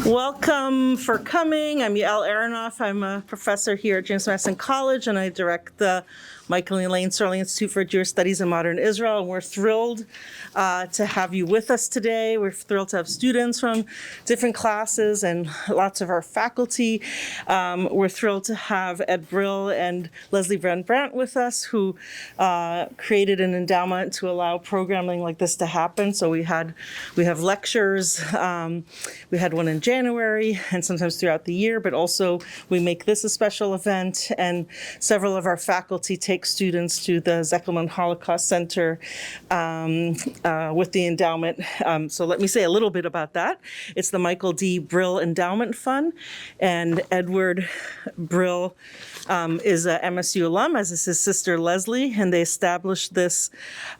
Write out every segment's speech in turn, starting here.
Welcome for coming. I'm Yael Aronoff. I'm a professor here at James Madison College, and I direct the Michael and Elaine Sterling Institute for Jewish Studies in Modern Israel. And we're thrilled to have you with us today. We're thrilled to have students from different classes and lots of our faculty. We're thrilled to have Ed Brill and Leslie Brandt with us, who created an endowment to allow programming like this to happen. So we have lectures. We had one in January and sometimes throughout the year, but also we make this a special event, and several of our faculty take students to the Zekelman Holocaust Center with the endowment. So let me say a little bit about that. It's the Michael D. Brill Endowment Fund, and Edward Brill is a MSU alum, as is his sister Leslie, and they established this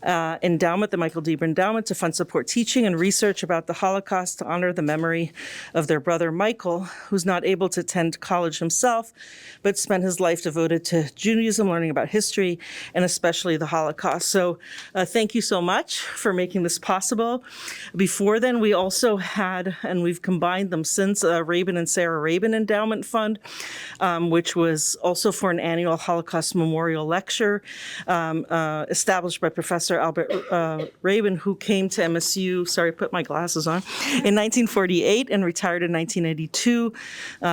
endowment, the Michael D. Brill Endowment, to fund support teaching and research about the Holocaust to honor the memory of their brother Michael, who's not able to attend college himself, but spent his life devoted to Judaism, learning about history, and especially the Holocaust. So thank you so much for making this possible. Before then, we also had, and we've combined them since, Rabin and Sarah Rabin Endowment Fund, which was also for an annual Holocaust Memorial Lecture established by Professor Albert Rabin, who came to MSU, sorry, put my glasses on, in 1948 and retired in 1992,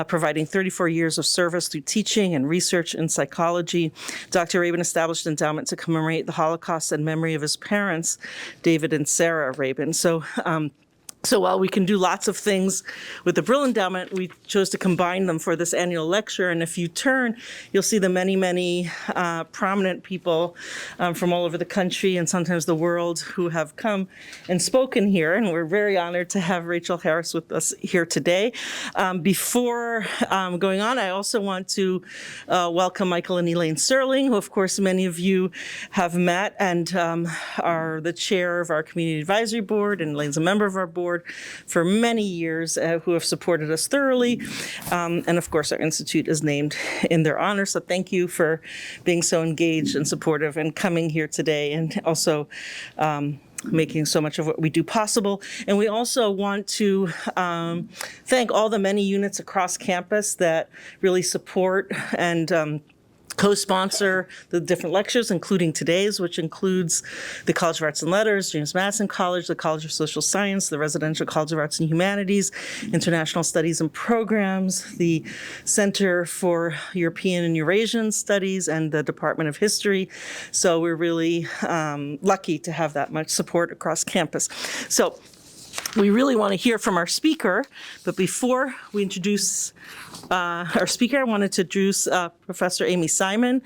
providing 34 years of service through teaching and research in psychology. Dr. Rabin established an endowment to commemorate the Holocaust and memory of his parents, David and Sarah Rabin. So while we can do lots of things with the Brill Endowment, we chose to combine them for this annual lecture. And if you turn, you'll see the many, many prominent people from all over the country and sometimes the world who have come and spoken here. And we're very honored to have Rachel Harris with us here today. Before going on, I also want to welcome Michael and Elaine Sterling, who of course many of you have met and are the chair of our Community Advisory Board, and Elaine's a member of our board for many years, who have supported us thoroughly. And of course, our institute is named in their honor. So thank you for being so engaged and supportive and coming here today, and also making so much of what we do possible. And we also want to thank all the many units across campus that really support and co-sponsor the different lectures, including today's, which includes the College of Arts and Letters, James Madison College, the College of Social Science, the Residential College of Arts and Humanities, International Studies and Programs, the Center for European and Eurasian Studies, and the Department of History. So we're really lucky to have that much support across campus. So we really want to hear from our speaker, but before we introduce our speaker, I wanted to introduce Professor Amy Simon,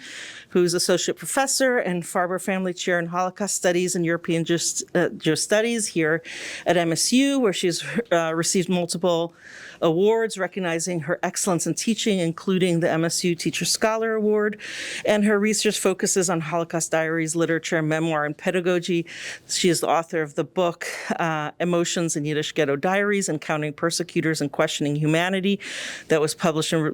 who's Associate Professor and Farber Family Chair in Holocaust Studies and European Jewish Studies here at MSU, where she's received multiple awards recognizing her excellence in teaching, including the MSU Teacher Scholar Award. And her research focuses on Holocaust diaries, literature, memoir, and pedagogy. She is the author of the book, Emotions in Yiddish Ghetto Diaries, Encountering Persecutors and Questioning Humanity, that was published in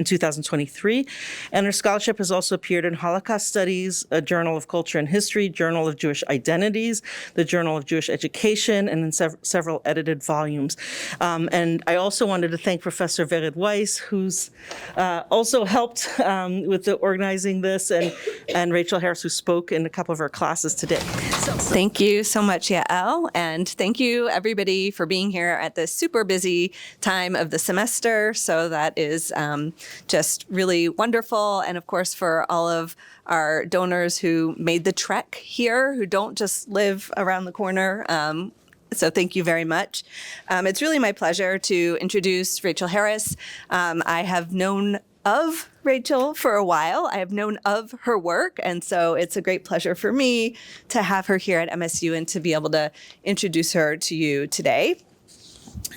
2023. And her scholarship has also appeared in Holocaust Studies, a Journal of Culture and History, Journal of Jewish Identities, the Journal of Jewish Education, and in several edited volumes. And I also wanted to thank Professor Vered Weiss, who's also helped with the organizing this, and Rachel Harris, who spoke in a couple of our classes today. Thank you so much, Yael, and thank you everybody for being here at this super busy time of the semester. So that is just really wonderful. And of course, for all of our donors who made the trek here, who don't just live around the corner. So thank you very much. It's really my pleasure to introduce Rachel Harris. I have known of Rachel for a while. I have known of her work, and so it's a great pleasure for me to have her here at MSU and to be able to introduce her to you today.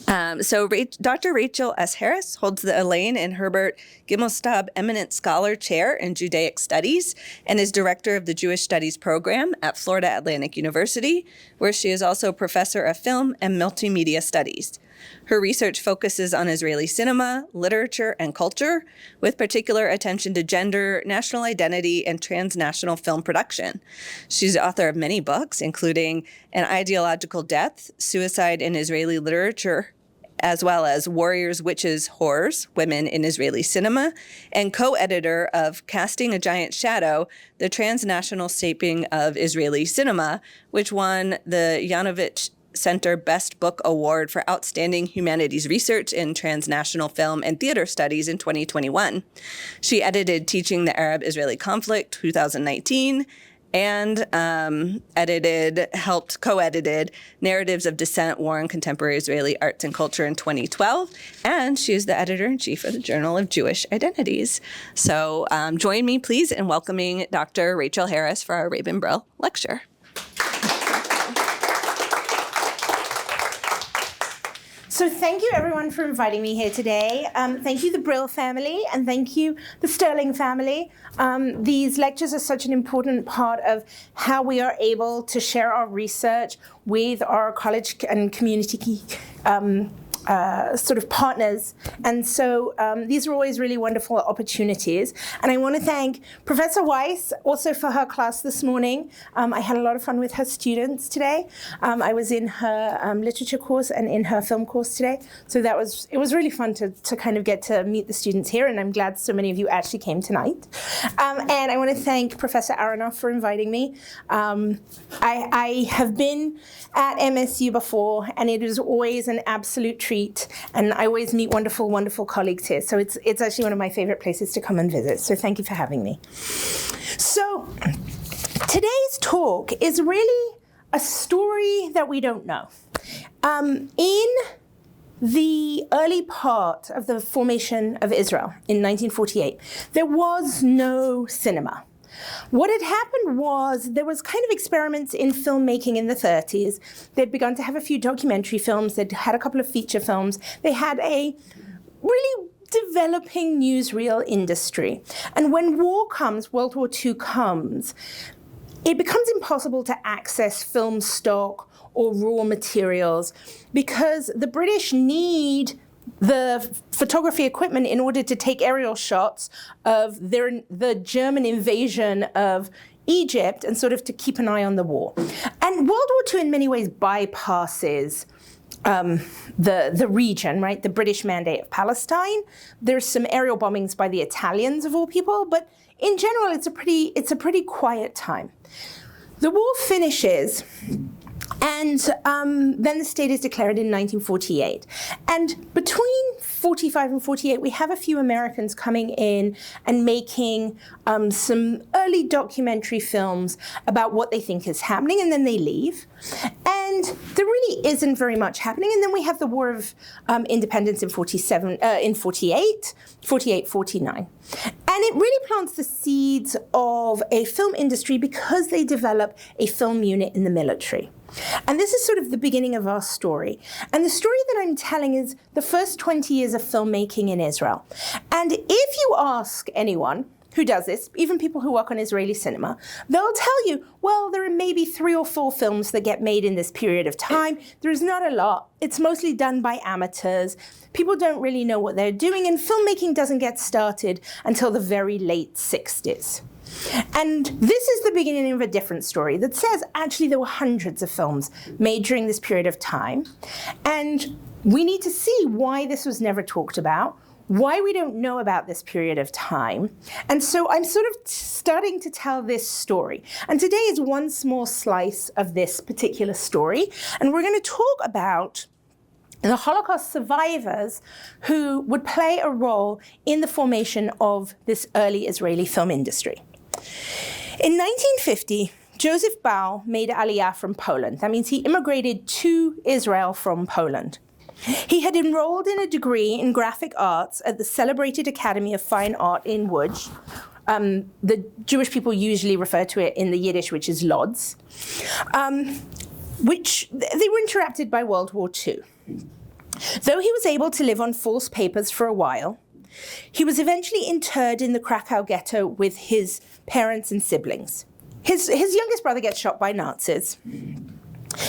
Dr. Rachel S. Harris holds the Elaine and Herbert Gimelstob Eminent Scholar Chair in Judaic Studies and is director of the Jewish Studies program at Florida Atlantic University, where she is also professor of film and multimedia studies. Her research focuses on Israeli cinema, literature, and culture, with particular attention to gender, national identity, and transnational film production. She's the author of many books, including An Ideological Death, Suicide in Israeli Literature as well as Warriors, Witches, Horrors, Women in Israeli Cinema, and co-editor of Casting a Giant Shadow, the Transnational Shaping of Israeli Cinema, which won the Yanovich Center Best Book Award for Outstanding Humanities Research in Transnational Film and Theater Studies in 2021. She edited Teaching the Arab-Israeli Conflict, 2019, and co-edited Narratives of Dissent, War and Contemporary Israeli Arts and Culture in 2012. And she is the editor-in-chief of the Journal of Jewish Identities. So join me, please, in welcoming Dr. Rachel Harris for our Rabin Brill lecture. So thank you, everyone, for inviting me here today. Thank you, the Brill family, and thank you, the Sterling family. These lectures are such an important part of how we are able to share our research with our college and community sort of partners. And so these are always really wonderful opportunities. And I want to thank Professor Weiss also for her class this morning. I had a lot of fun with her students today. I was in her literature course and in her film course today. So it was really fun to kind of get to meet the students here. And I'm glad so many of you actually came tonight. And I want to thank Professor Aronoff for inviting me. I have been at MSU before, and it is always an absolute treat. And I always meet wonderful, wonderful colleagues here. So it's actually one of my favorite places to come and visit. So thank you for having me. So today's talk is really a story that we don't know. In the early part of the formation of Israel in 1948, there was no cinema. What had happened was there was kind of experiments in filmmaking in the 30s. They'd begun to have a few documentary films. They'd had a couple of feature films. They had a really developing newsreel industry. And when war comes, World War II comes, it becomes impossible to access film stock or raw materials because the British need the photography equipment in order to take aerial shots of the German invasion of Egypt and sort of to keep an eye on the war. And World War II in many ways bypasses the region, right? The British Mandate of Palestine. There's some aerial bombings by the Italians of all people, but in general, it's a pretty quiet time. The war finishes. And then the state is declared in 1948. And between 45 and 48, we have a few Americans coming in and making some early documentary films about what they think is happening, and then they leave. And there really isn't very much happening. And then we have the War of Independence in 48, 49. And it really plants the seeds of a film industry because they develop a film unit in the military. And this is sort of the beginning of our story. And the story that I'm telling is the first 20 years of filmmaking in Israel. And if you ask anyone who does this, even people who work on Israeli cinema, they'll tell you, well, there are maybe 3 or 4 films that get made in this period of time. There's not a lot. It's mostly done by amateurs. People don't really know what they're doing, and filmmaking doesn't get started until the very late 60s. And this is the beginning of a different story that says actually there were hundreds of films made during this period of time. And we need to see why this was never talked about, why we don't know about this period of time. And so I'm sort of starting to tell this story. And today is one small slice of this particular story. And we're going to talk about the Holocaust survivors who would play a role in the formation of this early Israeli film industry. In 1950, Joseph Bau made Aliyah from Poland. That means he immigrated to Israel from Poland. He had enrolled in a degree in graphic arts at the celebrated Academy of Fine Art in Łódź. The Jewish people usually refer to it in the Yiddish, which is Lodz, which they were interrupted by World War II. Though he was able to live on false papers for a while, he was eventually interred in the Krakow ghetto with his parents and siblings. His youngest brother gets shot by Nazis.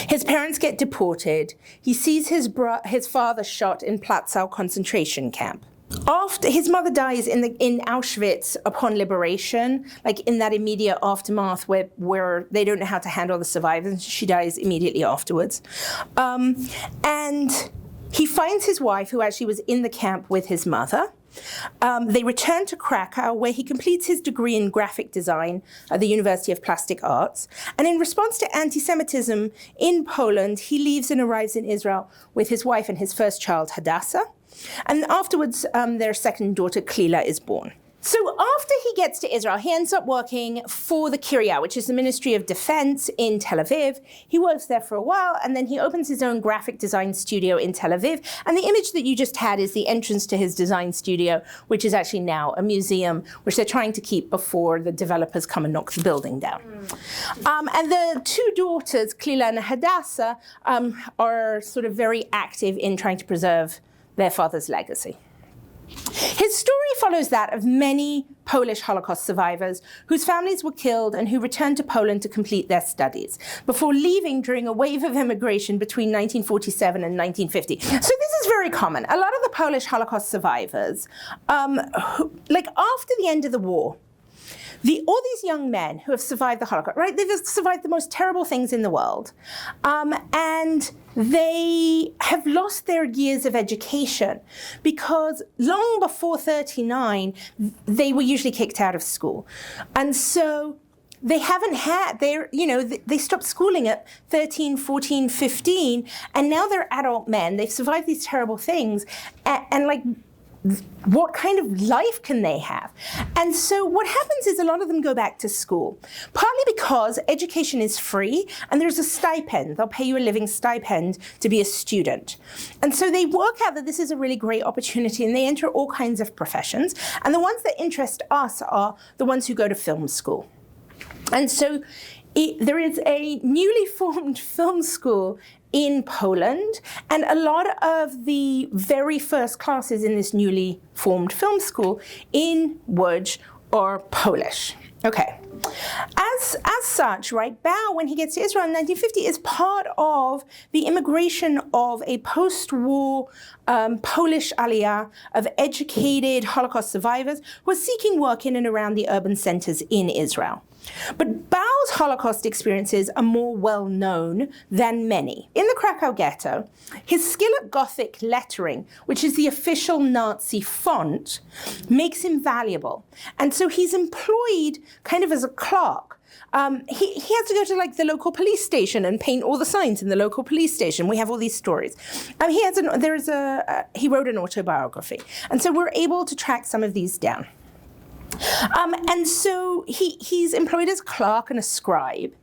His parents get deported. He sees his father shot in Platzau concentration camp. After his mother dies in Auschwitz upon liberation, like in that immediate aftermath where they don't know how to handle the survivors, she dies immediately afterwards. And He finds his wife, who actually was in the camp with his mother. They return to Krakow, where he completes his degree in graphic design at the University of Plastic Arts. And in response to anti-Semitism in Poland, he leaves and arrives in Israel with his wife and his first child, Hadassah. And afterwards, their second daughter, Klila, is born. So after he gets to Israel, he ends up working for the Kiryat, which is the Ministry of Defense in Tel Aviv. He works there for a while, and then he opens his own graphic design studio in Tel Aviv. And the image that you just had is the entrance to his design studio, which is actually now a museum, which they're trying to keep before the developers come and knock the building down. And the two daughters, Klila and Hadassah, are sort of very active in trying to preserve their father's legacy. His story follows that of many Polish Holocaust survivors whose families were killed and who returned to Poland to complete their studies before leaving during a wave of immigration between 1947 and 1950. So this is very common. A lot of the Polish Holocaust survivors, like after the end of the war, all these young men who have survived the Holocaust, right? They've survived the most terrible things in the world. And they have lost their years of education because long before 39, they were usually kicked out of school. And so they haven't had they stopped schooling at 13, 14, 15, and now they're adult men. They've survived these terrible things. And like, what kind of life can they have? And so what happens is a lot of them go back to school, partly because education is free and there's a stipend. They'll pay you a living stipend to be a student. And so they work out that this is a really great opportunity and they enter all kinds of professions. And the ones that interest us are the ones who go to film school. And so there is a newly formed film school in Poland, and a lot of the very first classes in this newly formed film school in Łódź are Polish. Okay. As such, right, Bał, when he gets to Israel in 1950, is part of the immigration of a post-war Polish aliyah of educated Holocaust survivors who are seeking work in and around the urban centers in Israel. But Bał's Holocaust experiences are more well-known than many. In the Krakow ghetto, his skill at Gothic lettering, which is the official Nazi font, makes him valuable. And so he's employed kind of as a clerk. He has to go to like the local police station and paint all the signs in the local police station. We have all these stories. He wrote an autobiography. And so we're able to track some of these down. And so he's employed as a clerk and a scribe,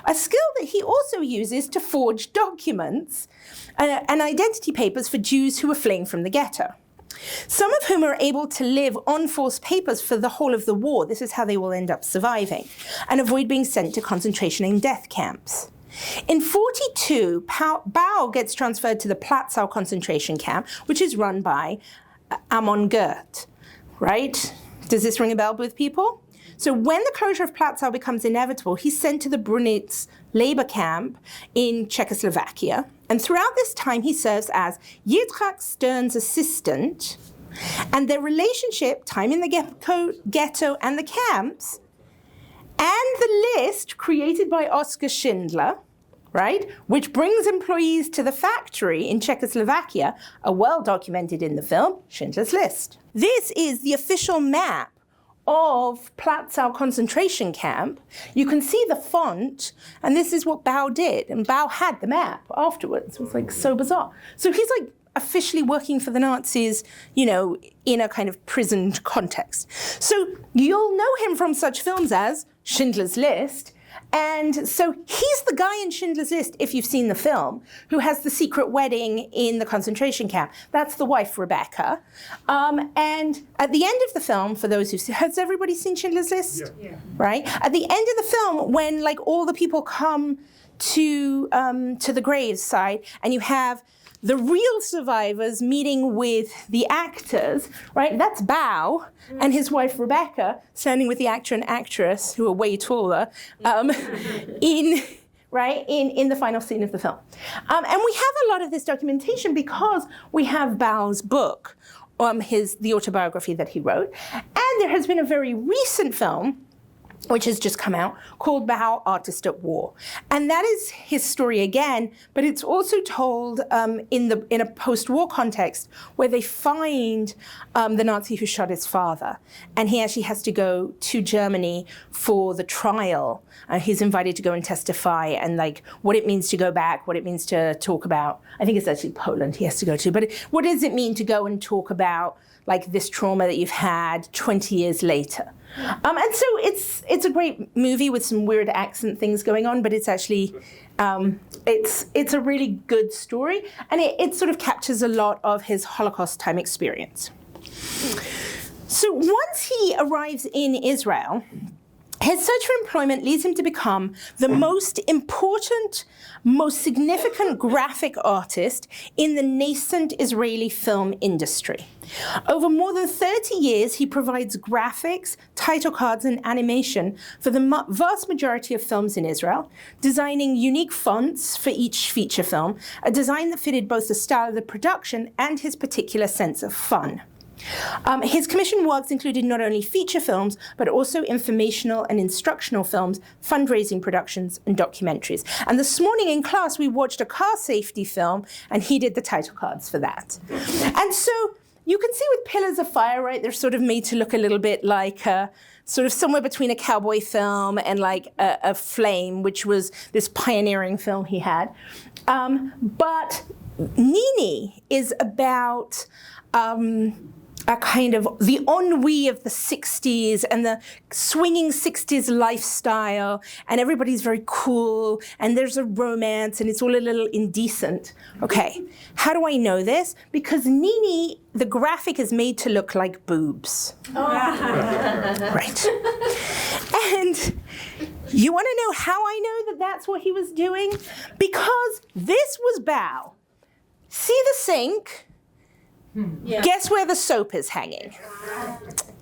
a skill that he also uses to forge documents and identity papers for Jews who are fleeing from the ghetto, some of whom are able to live on false papers for the whole of the war. This is how they will end up surviving and avoid being sent to concentration and death camps. In 1942, Bał gets transferred to the Platzau concentration camp, which is run by Amon Goeth, right? Does this ring a bell with people? So when the closure of Platzau becomes inevitable, he's sent to the Brunitz labor camp in Czechoslovakia. And throughout this time, he serves as Yitzhak Stern's assistant. And their relationship, time in the ghetto and the camps, and the list created by Oskar Schindler, right, which brings employees to the factory in Czechoslovakia, are well documented in the film Schindler's List. This is the official map of Platzau concentration camp. You can see the font, and this is what Bał did. And Bał had the map afterwards. It was like so bizarre. So he's like officially working for the Nazis, in a kind of prisoned context. So you'll know him from such films as Schindler's List. And so he's the guy in Schindler's List, if you've seen the film, who has the secret wedding in the concentration camp. That's the wife, Rebecca. And at the end of the film, for those has everybody seen Schindler's List? Yeah. Right? At the end of the film, when like all the people come to the graveside, and you have the real survivors meeting with the actors, right? That's Bał and his wife Rebecca standing with the actor and actress, who are way taller, in the final scene of the film. And we have a lot of this documentation because we have Bał's book, the autobiography that he wrote. And there has been a very recent film which has just come out, called Bao, Artist at War. And that is his story again, but it's also told in a post-war context where they find the Nazi who shot his father. And he actually has to go to Germany for the trial. He's invited to go and testify, and like what it means to go back, what it means to talk about, I think it's actually Poland he has to go to, but what does it mean to go and talk about like this trauma that you've had 20 years later? And so it's a great movie with some weird accent things going on, but it's actually, it's a really good story, and it sort of captures a lot of his Holocaust time experience. So once he arrives in Israel, his search for employment leads him to become the most important, most significant graphic artist in the nascent Israeli film industry. Over more than 30 years, he provides graphics, title cards, and animation for the vast majority of films in Israel, designing unique fonts for each feature film, a design that fitted both the style of the production and his particular sense of fun. His commissioned works included not only feature films, but also informational and instructional films, fundraising productions, and documentaries. And this morning in class, we watched a car safety film, and he did the title cards for that. And so you can see with Pillars of Fire, right, they're sort of made to look a little bit like sort of somewhere between a cowboy film and like a Flame, which was this pioneering film he had. But Nini is about a kind of the ennui of the 60s and the swinging 60s lifestyle, and everybody's very cool, and there's a romance, and it's all a little indecent. Okay, how do I know this? Because Nini, the graphic is made to look like boobs. Oh. Right. And you want to know how I know that that's what he was doing? Because this was Bao. See the sink? Yeah. Guess where the soap is hanging?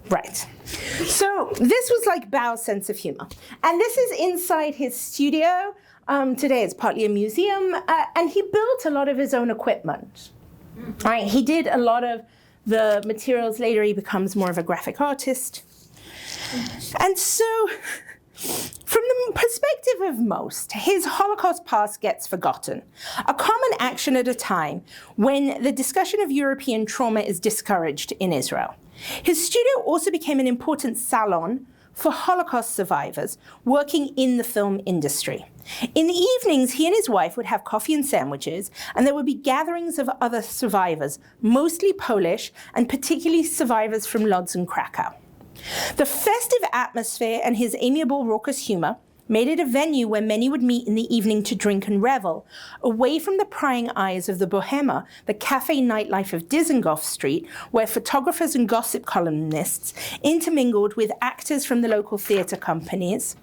Right. So this was like Bao's sense of humor. And this is inside his studio. Today it's partly a museum. And he built a lot of his own equipment. Right. He did a lot of the materials. Later he becomes more of a graphic artist. And so, from the perspective of most, his Holocaust past gets forgotten, a common action at a time when the discussion of European trauma is discouraged in Israel. His studio also became an important salon for Holocaust survivors working in the film industry. In the evenings, he and his wife would have coffee and sandwiches, and there would be gatherings of other survivors, mostly Polish, and particularly survivors from Lodz and Krakow. The festive atmosphere and his amiable, raucous humor made it a venue where many would meet in the evening to drink and revel, away from the prying eyes of the Bohema, the cafe nightlife of Dizengoff Street, where photographers and gossip columnists intermingled with actors from the local theater companies.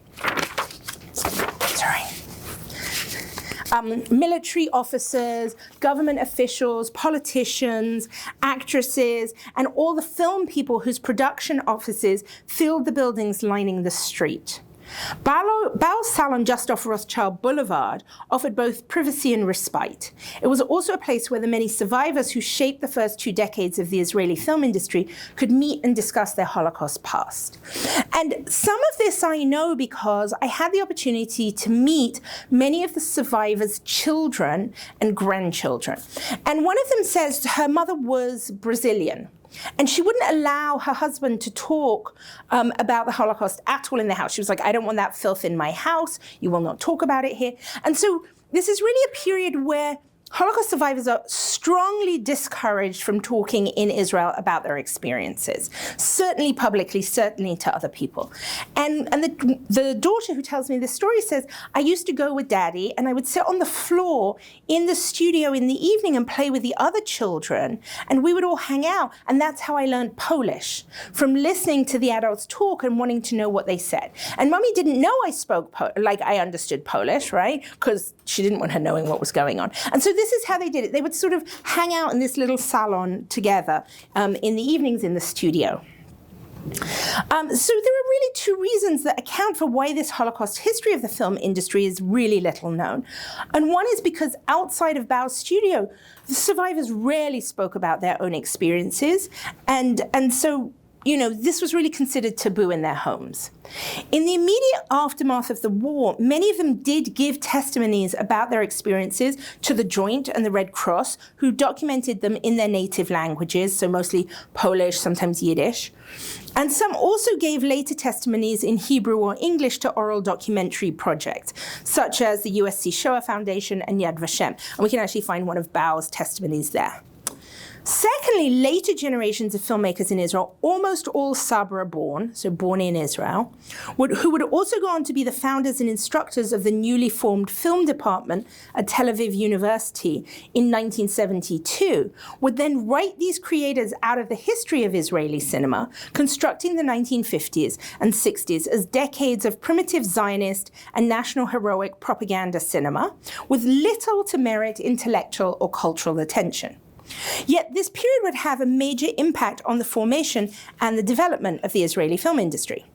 Military officers, government officials, politicians, actresses, and all the film people whose production offices filled the buildings lining the street. Bao's salon just off Rothschild Boulevard offered both privacy and respite. It was also a place where the many survivors who shaped the first 2 decades of the Israeli film industry could meet and discuss their Holocaust past. And some of this I know because I had the opportunity to meet many of the survivors' children and grandchildren. And one of them says her mother was Brazilian. And she wouldn't allow her husband to talk about the Holocaust at all in the house. She was like, I don't want that filth in my house. You will not talk about it here. And so this is really a period where Holocaust survivors are strongly discouraged from talking in Israel about their experiences, certainly publicly, certainly to other people. And the daughter who tells me this story says, I used to go with Daddy and I would sit on the floor in the studio in the evening and play with the other children, and we would all hang out. And that's how I learned Polish, from listening to the adults talk and wanting to know what they said. And Mommy didn't know I spoke, like I understood Polish, right? Because she didn't want her knowing what was going on. And so this is how they did it. They would sort of hang out in this little salon together in the evenings in the studio. So there are really 2 reasons that account for why this Holocaust history of the film industry is really little known. And one is because outside of Bao's studio, the survivors rarely spoke about their own experiences. And so this was really considered taboo in their homes. In the immediate aftermath of the war, many of them did give testimonies about their experiences to the Joint and the Red Cross, who documented them in their native languages, so mostly Polish, sometimes Yiddish. And some also gave later testimonies in Hebrew or English to oral documentary projects, such as the USC Shoah Foundation and Yad Vashem. And we can actually find one of Bau's testimonies there. Secondly, later generations of filmmakers in Israel, almost all Sabra born, so born in Israel, who would also go on to be the founders and instructors of the newly formed film department at Tel Aviv University in 1972, would then write these creators out of the history of Israeli cinema, constructing the 1950s and 60s as decades of primitive Zionist and national heroic propaganda cinema, with little to merit intellectual or cultural attention. Yet this period would have a major impact on the formation and the development of the Israeli film industry.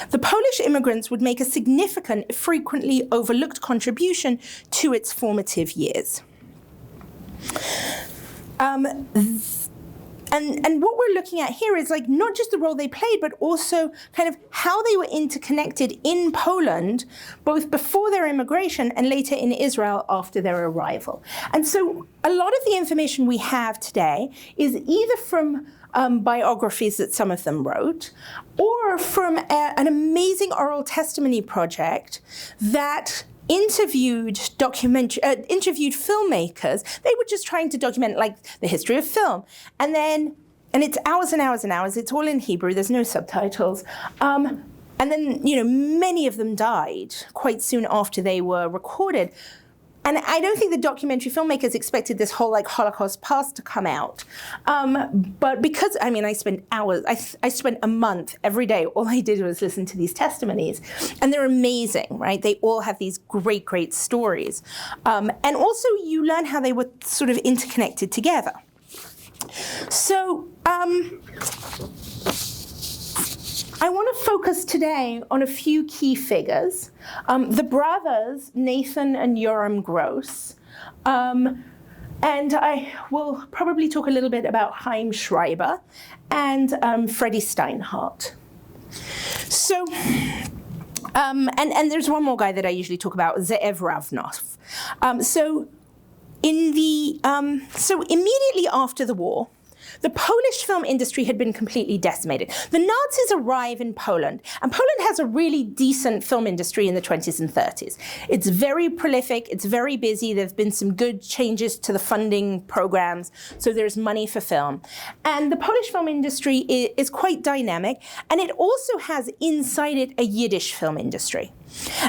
The Polish immigrants would make a significant, frequently overlooked contribution to its formative years. And what we're looking at here is not just the role they played, but also kind of how they were interconnected in Poland, both before their immigration and later in Israel after their arrival. And so a lot of the information we have today is either from biographies that some of them wrote, or from an amazing oral testimony project that interviewed filmmakers. They were just trying to document the history of film. And it's hours and hours and hours. It's all in Hebrew. There's no subtitles. And then, many of them died quite soon after they were recorded. And I don't think the documentary filmmakers expected this whole Holocaust past to come out. But because, I spent hours, I spent a month every day, all I did was listen to these testimonies. And they're amazing, right? They all have these great, great stories. And also you learn how they were sort of interconnected together. So, I want to focus today on a few key figures. The brothers, Nathan and Yoram Gross. And I will probably talk a little bit about Chaim Schreiber and Freddie Steinhardt. So, and there's one more guy that I usually talk about, Ze'ev Ravnov. So immediately after the war, the Polish film industry had been completely decimated. The Nazis arrive in Poland, and Poland has a really decent film industry in the 20s and 30s. It's very prolific, it's very busy, there's been some good changes to the funding programs, so there's money for film. And the Polish film industry is quite dynamic, and it also has inside it a Yiddish film industry.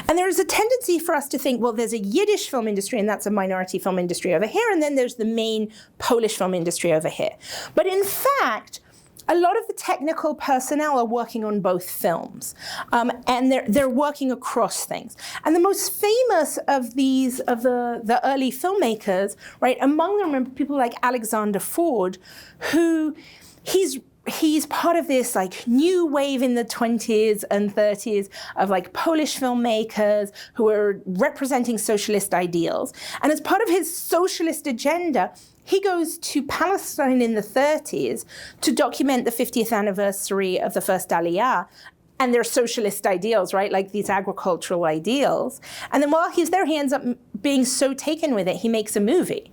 And there is a tendency for us to think, well, there's a Yiddish film industry, and that's a minority film industry over here, and then there's the main Polish film industry over here. But in fact, a lot of the technical personnel are working on both films, and they're working across things. And the most famous of the early filmmakers, right, among them are people like Alexander Ford, who he's part of this new wave in the 20s and 30s of Polish filmmakers who are representing socialist ideals. And as part of his socialist agenda, he goes to Palestine in the 30s to document the 50th anniversary of the first Aliyah and their socialist ideals, right? These agricultural ideals. And then while he's there, he ends up being so taken with it, he makes a movie.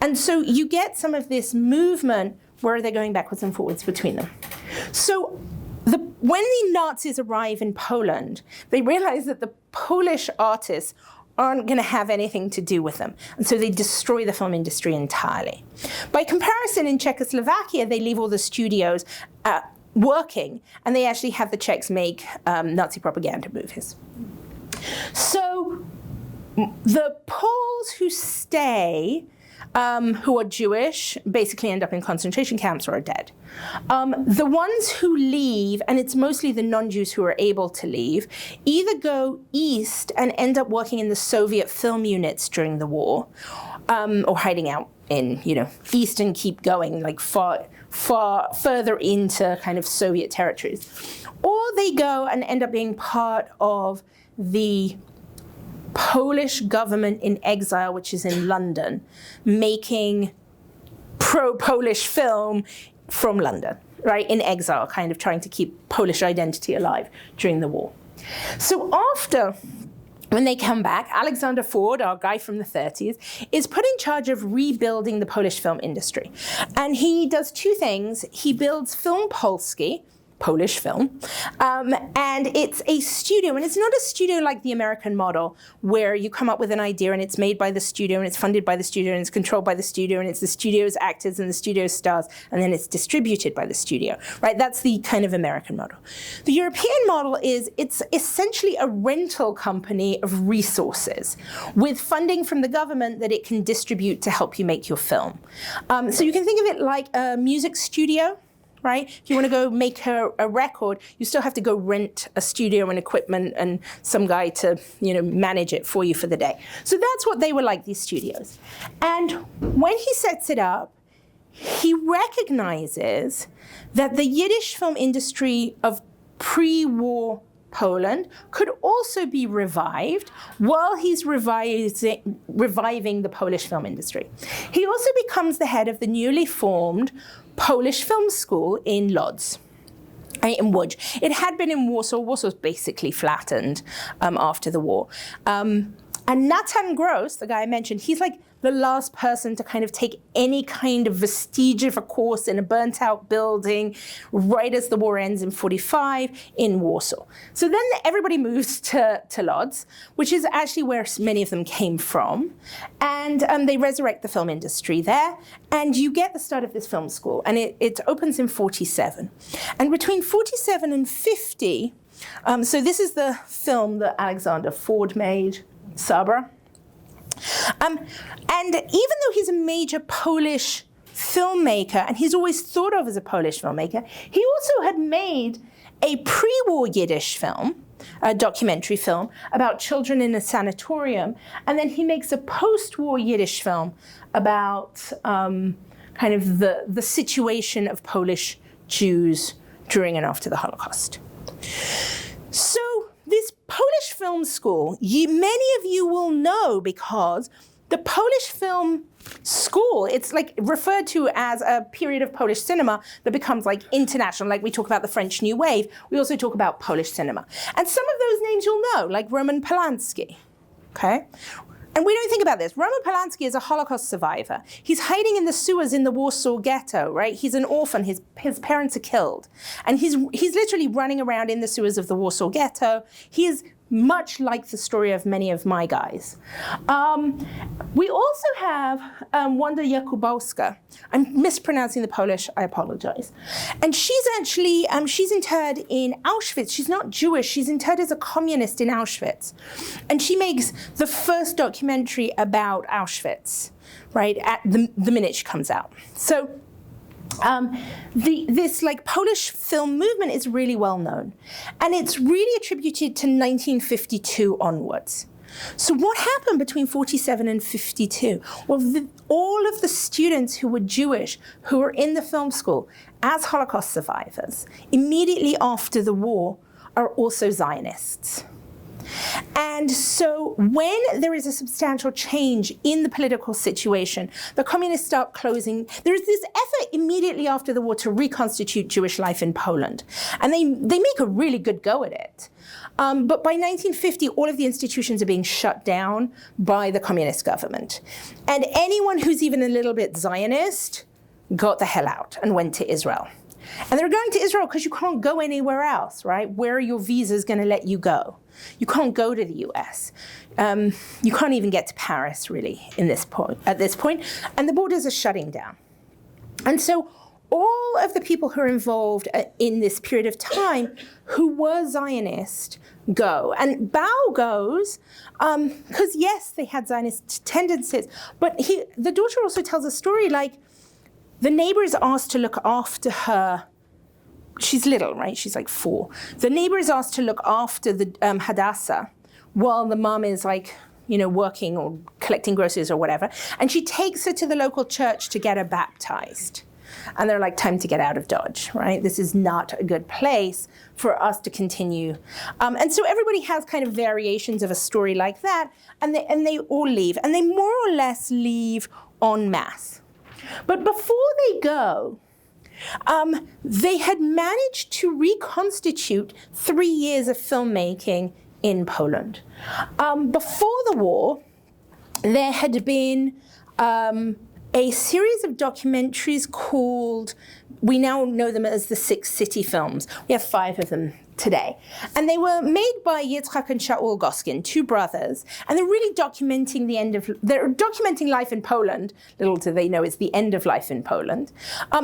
And so you get some of this movement where they're going backwards and forwards between them. So when the Nazis arrive in Poland, they realize that the Polish artists aren't going to have anything to do with them. And so they destroy the film industry entirely. By comparison, in Czechoslovakia, they leave all the studios working, and they actually have the Czechs make Nazi propaganda movies. So the Poles who stay, who are Jewish, basically end up in concentration camps or are dead. The ones who leave, and it's mostly the non-Jews who are able to leave, either go east and end up working in the Soviet film units during the war, or hiding out in, east and keep going, far further into kind of Soviet territories. Or they go and end up being part of the Polish government in exile, which is in London, making pro-Polish film from London. right, in exile, kind of trying to keep Polish identity alive during the war. So after, when they come back, Alexander Ford, our guy from the 30s, is put in charge of rebuilding the Polish film industry. And he does two things. He builds Film Polski, Polish film, and it's a studio, and it's not a studio like the American model, where you come up with an idea and it's made by the studio and it's funded by the studio and it's controlled by the studio and it's the studio's actors and the studio's stars, and then it's distributed by the studio, right? That's the kind of American model. The European model is, it's essentially a rental company of resources with funding from the government that it can distribute to help you make your film. So you can think of it like a music studio, right? If you want to go make a record, you still have to go rent a studio and equipment and some guy to, manage it for you for the day. So that's what they were like, these studios. And when he sets it up, he recognizes that the Yiddish film industry of pre-war Poland could also be revived while he's reviving the Polish film industry. He also becomes the head of the newly formed Polish Film School in Lodz, in Łódź. It had been in Warsaw. Warsaw was basically flattened after the war. And Natan Gross, the guy I mentioned, he's like the last person to kind of take any kind of vestige of a course in a burnt-out building right as the war ends in 45 in Warsaw. So then everybody moves to Lodz, which is actually where many of them came from. And they resurrect the film industry there. And you get the start of this film school. And it opens in 47. And between 47 and 50, so this is the film that Alexander Ford made, Sabra. And even though he's a major Polish filmmaker, and he's always thought of as a Polish filmmaker, he also had made a pre-war Yiddish film, a documentary film about children in a sanatorium, and then he makes a post-war Yiddish film about kind of the situation of Polish Jews during and after the Holocaust. So this Polish film school, many of you will know, because the Polish film school, it's like referred to as a period of Polish cinema that becomes like international. Like we talk about the French New Wave, we also talk about Polish cinema. And some of those names you'll know, like Roman Polanski, okay? And we don't think about this. Roman Polanski is a Holocaust survivor. He's hiding in the sewers in the Warsaw Ghetto, right? He's an orphan. His parents are killed. And he's literally running around in the sewers of the Warsaw Ghetto. He is much like the story of many of my guys. We also have Wanda Jakubowska. I'm mispronouncing the Polish, I apologize. And she's actually, she's interred in Auschwitz. She's not Jewish, she's interred as a communist in Auschwitz. And she makes the first documentary about Auschwitz, right, at the minute she comes out. So this like Polish film movement is really well known, and it's really attributed to 1952 onwards. So what happened between 47 and 52? Well, all of the students who were Jewish, who were in the film school as Holocaust survivors, immediately after the war, are also Zionists. And so when there is a substantial change in the political situation, the communists start closing. There is this effort immediately after the war to reconstitute Jewish life in Poland. And they make a really good go at it. But by 1950, all of the institutions are being shut down by the communist government. And anyone who's even a little bit Zionist got the hell out and went to Israel. And they're going to Israel because you can't go anywhere else, right? Where are your visas going to let you go? You can't go to the US. You can't even get to Paris, really, at this point. And the borders are shutting down. And so all of the people who are involved in this period of time who were Zionist go. And Bao goes because, yes, they had Zionist tendencies. But the daughter also tells a story like, the neighbor is asked to look after her. She's little, right? She's like 4. The neighbor is asked to look after the Hadassah while the mom is like, working or collecting groceries or whatever. And she takes her to the local church to get her baptized. And they're like, time to get out of Dodge, right? This is not a good place for us to continue. And so everybody has kind of variations of a story like that. And they all leave. And they more or less leave en masse. But before they go, They had managed to reconstitute 3 years of filmmaking in Poland. Before the war, there had been a series of documentaries called, we now know them as the Six City Films. We have 5 of them today. And they were made by Yitzhak and Shaul Goskin, 2 brothers, and they're really documenting they're documenting life in Poland. Little do they know it's the end of life in Poland.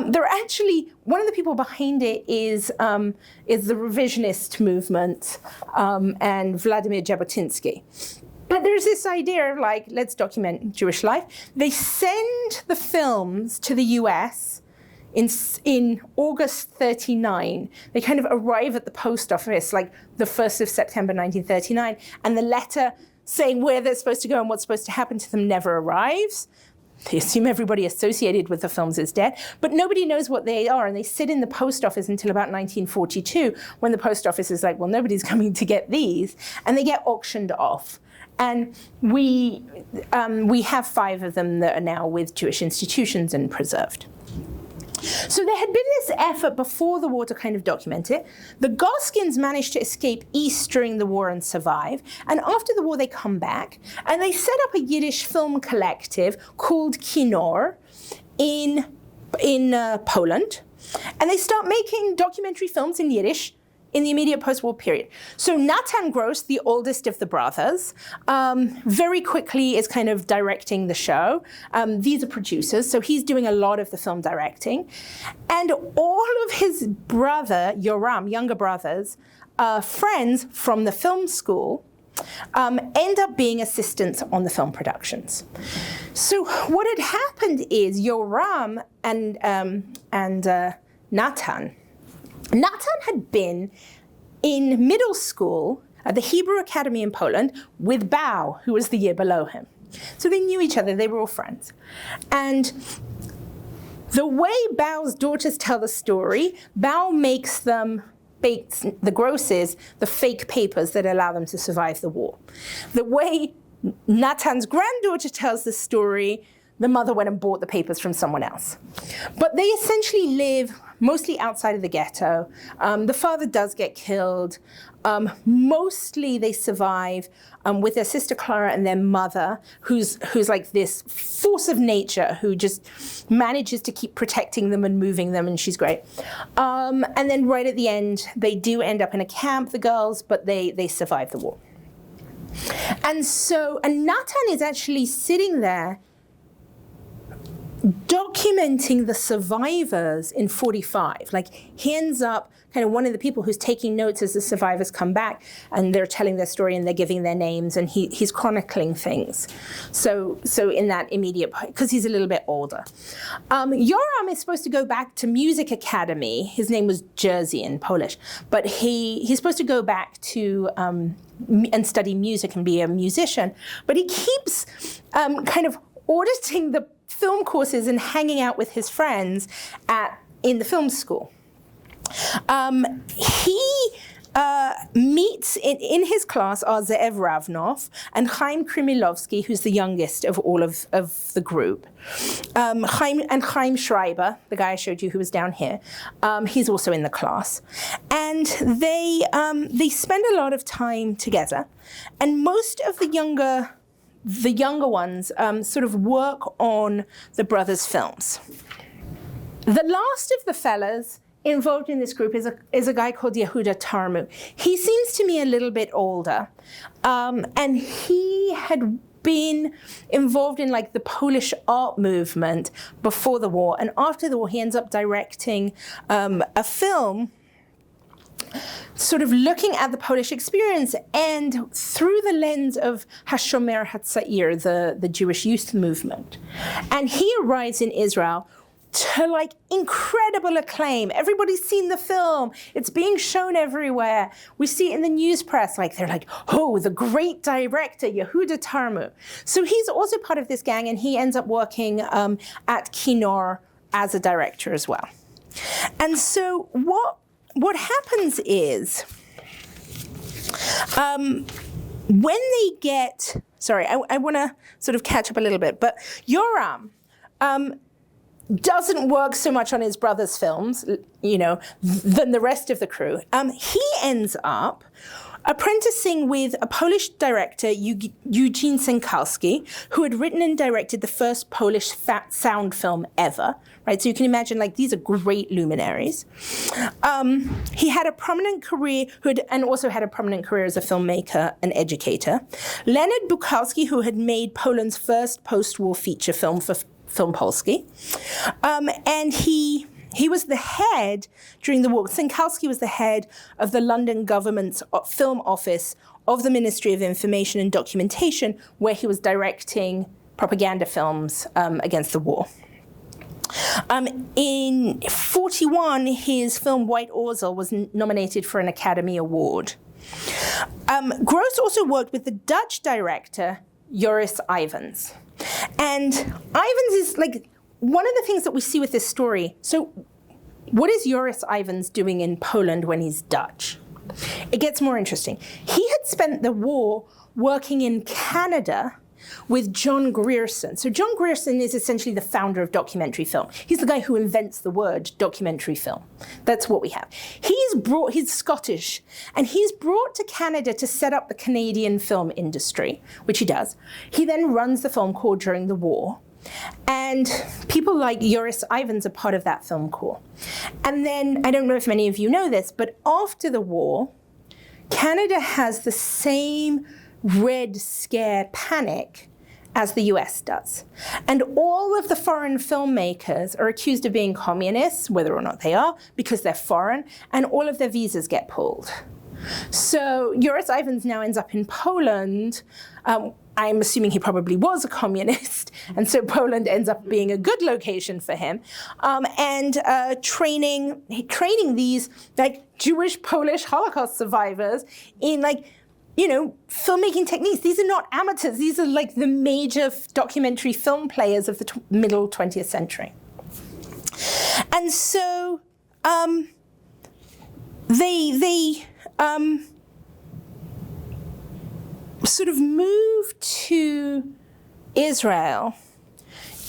They're actually, one of the people behind it is the revisionist movement and Vladimir Jabotinsky. But there's this idea of like, let's document Jewish life. They send the films to the US in August 39. They kind of arrive at the post office like the 1st of September 1939, and the letter saying where they're supposed to go and what's supposed to happen to them never arrives. They assume everybody associated with the films is dead, but nobody knows what they are, and they sit in the post office until about 1942, when the post office is like, well, nobody's coming to get these, and they get auctioned off. And we have 5 of them that are now with Jewish institutions and preserved. So there had been this effort before the war to kind of document it. The Goskins managed to escape east during the war and survive. And after the war, they come back and they set up a Yiddish film collective called Kinor in Poland. And they start making documentary films in Yiddish in the immediate post-war period. So Natan Gross, the oldest of the brothers, very quickly is kind of directing the show. These are producers, so he's doing a lot of the film directing. And all of his brother, Yoram, younger brothers, friends from the film school, end up being assistants on the film productions. So what had happened is Yoram and Natan had been in middle school at the Hebrew Academy in Poland with Bao, who was the year below him. So they knew each other, they were all friends. And the way Bao's daughters tell the story, Bao makes the Grosses, the fake papers that allow them to survive the war. The way Natan's granddaughter tells the story, the mother went and bought the papers from someone else. But they essentially live mostly outside of the ghetto. The father does get killed. Mostly they survive with their sister Clara and their mother, who's like this force of nature who just manages to keep protecting them and moving them, and she's great. And then right at the end, they do end up in a camp, the girls, but they survive the war. And Natan is actually sitting there documenting the survivors in 45. Like, he ends up kind of one of the people who's taking notes as the survivors come back, and they're telling their story and they're giving their names, and he's chronicling things. So in that immediate, because he's a little bit older. Yoram is supposed to go back to music academy. His name was Jerzy in Polish, but he's supposed to go back to and study music and be a musician, but he keeps kind of auditing the film courses and hanging out with his friends in the film school. He meets in his class are Ze'ev Ravnov and Chaim Krimilovsky, who's the youngest of all of the group. Chaim Schreiber, the guy I showed you who was down here, he's also in the class. And they spend a lot of time together, and most of the younger ones sort of work on the brothers' films. The last of the fellas involved in this group is a guy called Yehuda Tarmu. He seems to me a little bit older, and he had been involved in like the Polish art movement before the war, and after the war he ends up directing a film sort of looking at the Polish experience and through the lens of Hashomer Hatzair, the Jewish youth movement. And he arrives in Israel to like incredible acclaim. Everybody's seen the film. It's being shown everywhere. We see it in the news press. Like, they're like, oh, the great director, Yehuda Tarmu. So he's also part of this gang, and he ends up working at Kinor as a director as well. And so what happens is, when they get, sorry, I want to sort of catch up a little bit, but Yoram, doesn't work so much on his brother's films, than the rest of the crew. He ends up apprenticing with a Polish director, Eugene Sienkowski, who had written and directed the first Polish sound film ever, right? So you can imagine, these are great luminaries. He had a prominent career, and also had a prominent career as a filmmaker and educator. Leonard Bukowski, who had made Poland's first post-war feature film for Film Polski. And he was the head, during the war, Sienkowski was the head of the London government's film office of the Ministry of Information and Documentation, where he was directing propaganda films against the war. In 1941, his film White Orzel was nominated for an Academy Award. Gross also worked with the Dutch director, Joris Ivens. And Ivens is one of the things that we see with this story. So what is Joris Ivens doing in Poland when he's Dutch? It gets more interesting. He had spent the war working in Canada with John Grierson. So John Grierson is essentially the founder of documentary film. He's the guy who invents the word documentary film. That's what we have. He's Scottish, and he's brought to Canada to set up the Canadian film industry, which he does. He then runs the film corps during the war. And people like Joris Ivens are part of that film corps. And then, I don't know if many of you know this, but after the war, Canada has the same Red Scare panic as the US does. And all of the foreign filmmakers are accused of being communists, whether or not they are, because they're foreign, and all of their visas get pulled. So Joris Ivens now ends up in Poland. I'm assuming he probably was a communist, and so Poland ends up being a good location for him, and training these Jewish Polish Holocaust survivors in filmmaking techniques. These are not amateurs. These are the major documentary film players of the middle 20th century. And so they sort of moved to Israel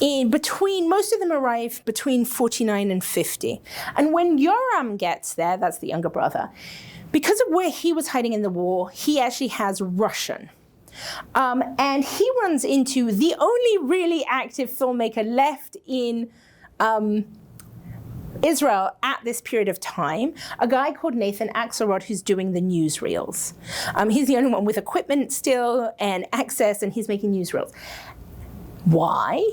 most of them arrive between 49 and 50. And when Yoram gets there, that's the younger brother, because of where he was hiding in the war, he actually has Russian. And he runs into the only really active filmmaker left in Israel at this period of time, a guy called Nathan Axelrod, who's doing the newsreels. He's the only one with equipment still and access, and he's making newsreels. Why?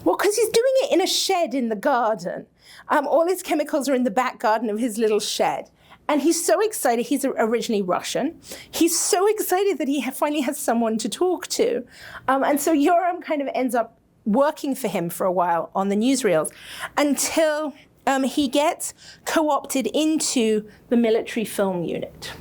Well, because he's doing it in a shed in the garden. All his chemicals are in the back garden of his little shed. And he's so excited. He's originally Russian. He's so excited that he finally has someone to talk to. And so Yoram kind of ends up working for him for a while on the newsreels until he gets co-opted into the military film unit.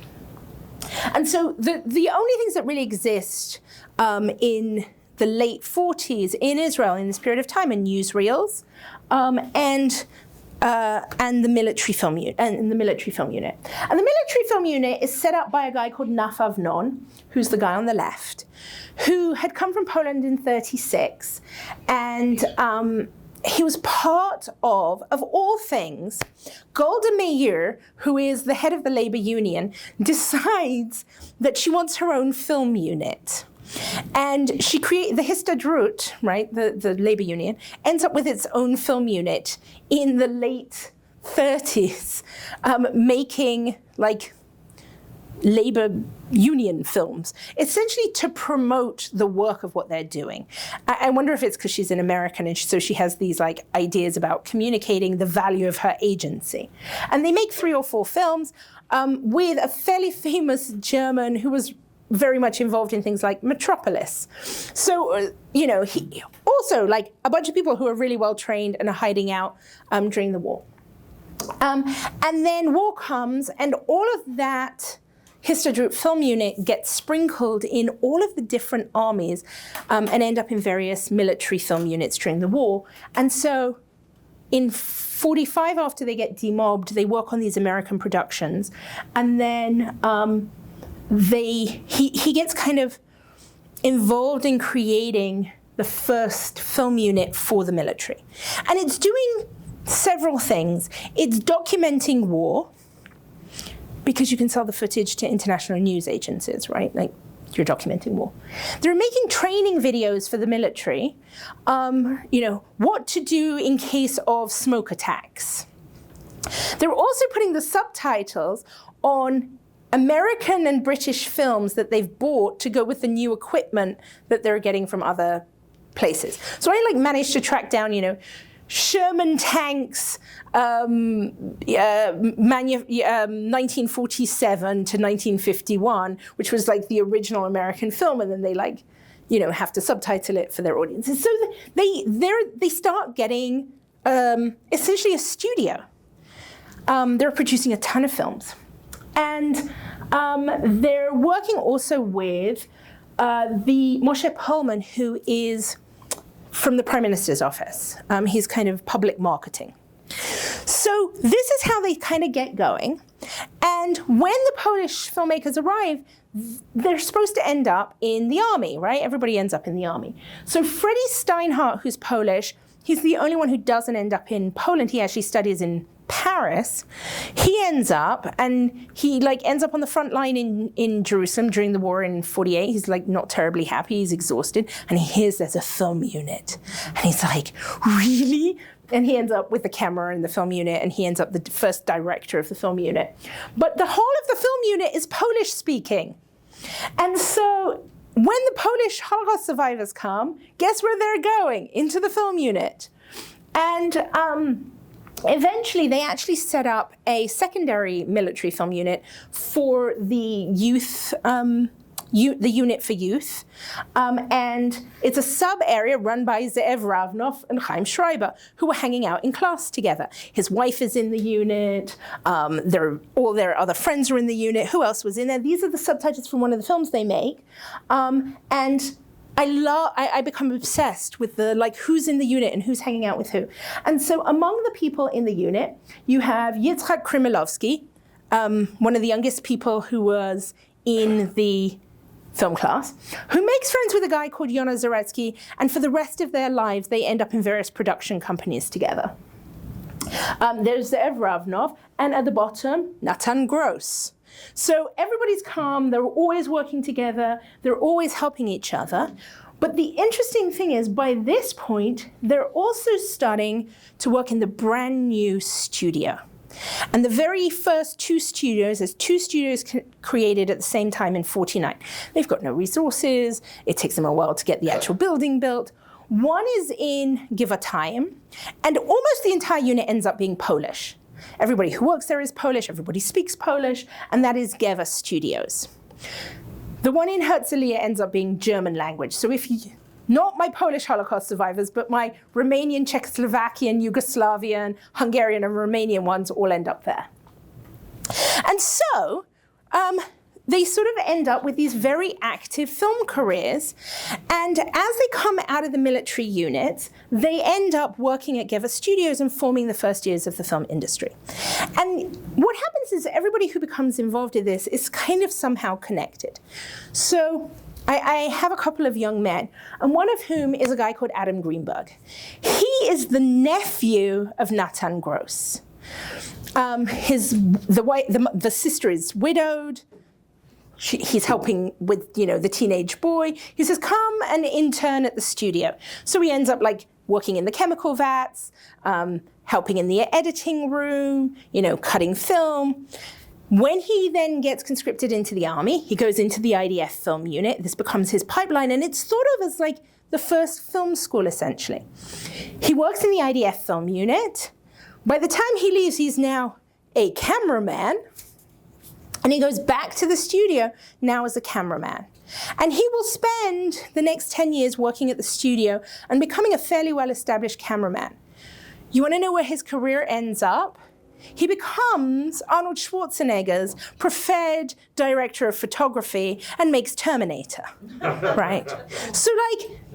And so the only things that really exist in the late 40s in Israel in this period of time are newsreels and the military film unit. And the military film unit is set up by a guy called Nafav Non, who's the guy on the left, who had come from Poland in 1936, and he was part of all things, Golda Meir, who is the head of the labor union, decides that she wants her own film unit. And she created the Histadrut, right, the labor union, ends up with its own film unit in the late 30s, making labor union films, essentially to promote the work of what they're doing. I wonder if it's because she's an American and so she has these ideas about communicating the value of her agency. And they make 3 or 4 films with a fairly famous German who was very much involved in things like Metropolis. So, he also a bunch of people who are really well trained and are hiding out during the war. And then war comes, and all of that Histadrut film unit gets sprinkled in all of the different armies and end up in various military film units during the war. And so in 1945, after they get demobbed, they work on these American productions. And then he gets kind of involved in creating the the first film unit for the military. And it's doing several things. It's documenting war, because you can sell the footage to international news agencies, right? Like, you're documenting war. They're making training videos for the military, what to do in case of smoke attacks. They're also putting the subtitles on American and British films that they've bought to go with the new equipment that they're getting from other places. So I managed to track down, Sherman tanks, 1947 to 1951, which was the original American film, and then they have to subtitle it for their audiences. So they start getting essentially a studio. They're producing a ton of films, and they're working also with the Moshe Pullman, who is from the Prime Minister's office. He's kind of public marketing. So this is how they kind of get going. And when the Polish filmmakers arrive, they're supposed to end up in the army, right? Everybody ends up in the army. So Freddie Steinhardt, who's Polish, he's the only one who doesn't end up in Poland. He actually studies in Paris. He ends up, and he ends up on the front line in Jerusalem during the war in 48. He's not terribly happy, he's exhausted, and he hears there's a film unit. And he's like, really? And he ends up with the camera in the film unit, and he ends up the first director of the film unit. But the whole of the film unit is Polish speaking. And so when the Polish Holocaust survivors come, guess where they're going? Into the film unit. And eventually, they actually set up a secondary military film unit for the youth, the unit for youth. And it's a sub-area run by Ze'ev Ravnov and Chaim Schreiber, who were hanging out in class together. His wife is in the unit. All their other friends are in the unit. Who else was in there? These are the subtitles from one of the films they make. And I become obsessed with the who's in the unit and who's hanging out with who. And so among the people in the unit, you have Yitzhak Krimilovsky, one of the youngest people who was in the film class, who makes friends with a guy called Yona Zaretsky, and for the rest of their lives, they end up in various production companies together. There's Ze'ev Ravnov, and at the bottom, Natan Gross. So everybody's calm, they're always working together, they're always helping each other. But the interesting thing is, by this point, they're also starting to work in the brand new studio. And the very first there's two studios created at the same time in 49. They've got no resources, it takes them a while to get the actual building built. One is in Givatayim, and almost the entire unit ends up being Polish. Everybody who works there is Polish, everybody speaks Polish, and that is Geva Studios. The one in Herzliya ends up being German language. So not my Polish Holocaust survivors, but my Romanian, Czechoslovakian, Yugoslavian, Hungarian, and Romanian ones all end up there. And so they sort of end up with these very active film careers. And as they come out of the military units, they end up working at Geva Studios and forming the first years of the film industry. And what happens is everybody who becomes involved in this is kind of somehow connected. So I have a couple of young men, and one of whom is a guy called Adam Greenberg. He is the nephew of Natan Gross. The sister is widowed. He's helping with, the teenage boy. He says, come and intern at the studio. So he ends up working in the chemical vats, helping in the editing room, cutting film. When he then gets conscripted into the army, he goes into the IDF film unit. This becomes his pipeline, and it's thought of as the first film school, essentially. He works in the IDF film unit. By the time he leaves, he's now a cameraman. And he goes back to the studio now as a cameraman. And he will spend the next 10 years working at the studio and becoming a fairly well-established cameraman. You want to know where his career ends up? He becomes Arnold Schwarzenegger's preferred director of photography and makes Terminator, right? So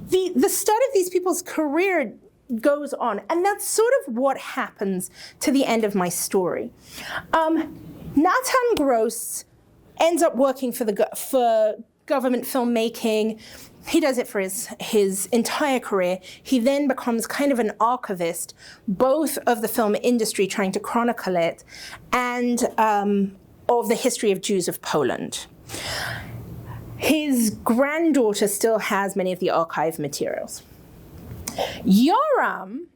the start of these people's career goes on. And that's sort of what happens to the end of my story. Natan Gross ends up working for government filmmaking. He does it for his entire career. He then becomes kind of an archivist, both of the film industry, trying to chronicle it, and of the history of Jews of Poland. His granddaughter still has many of the archive materials. Yoram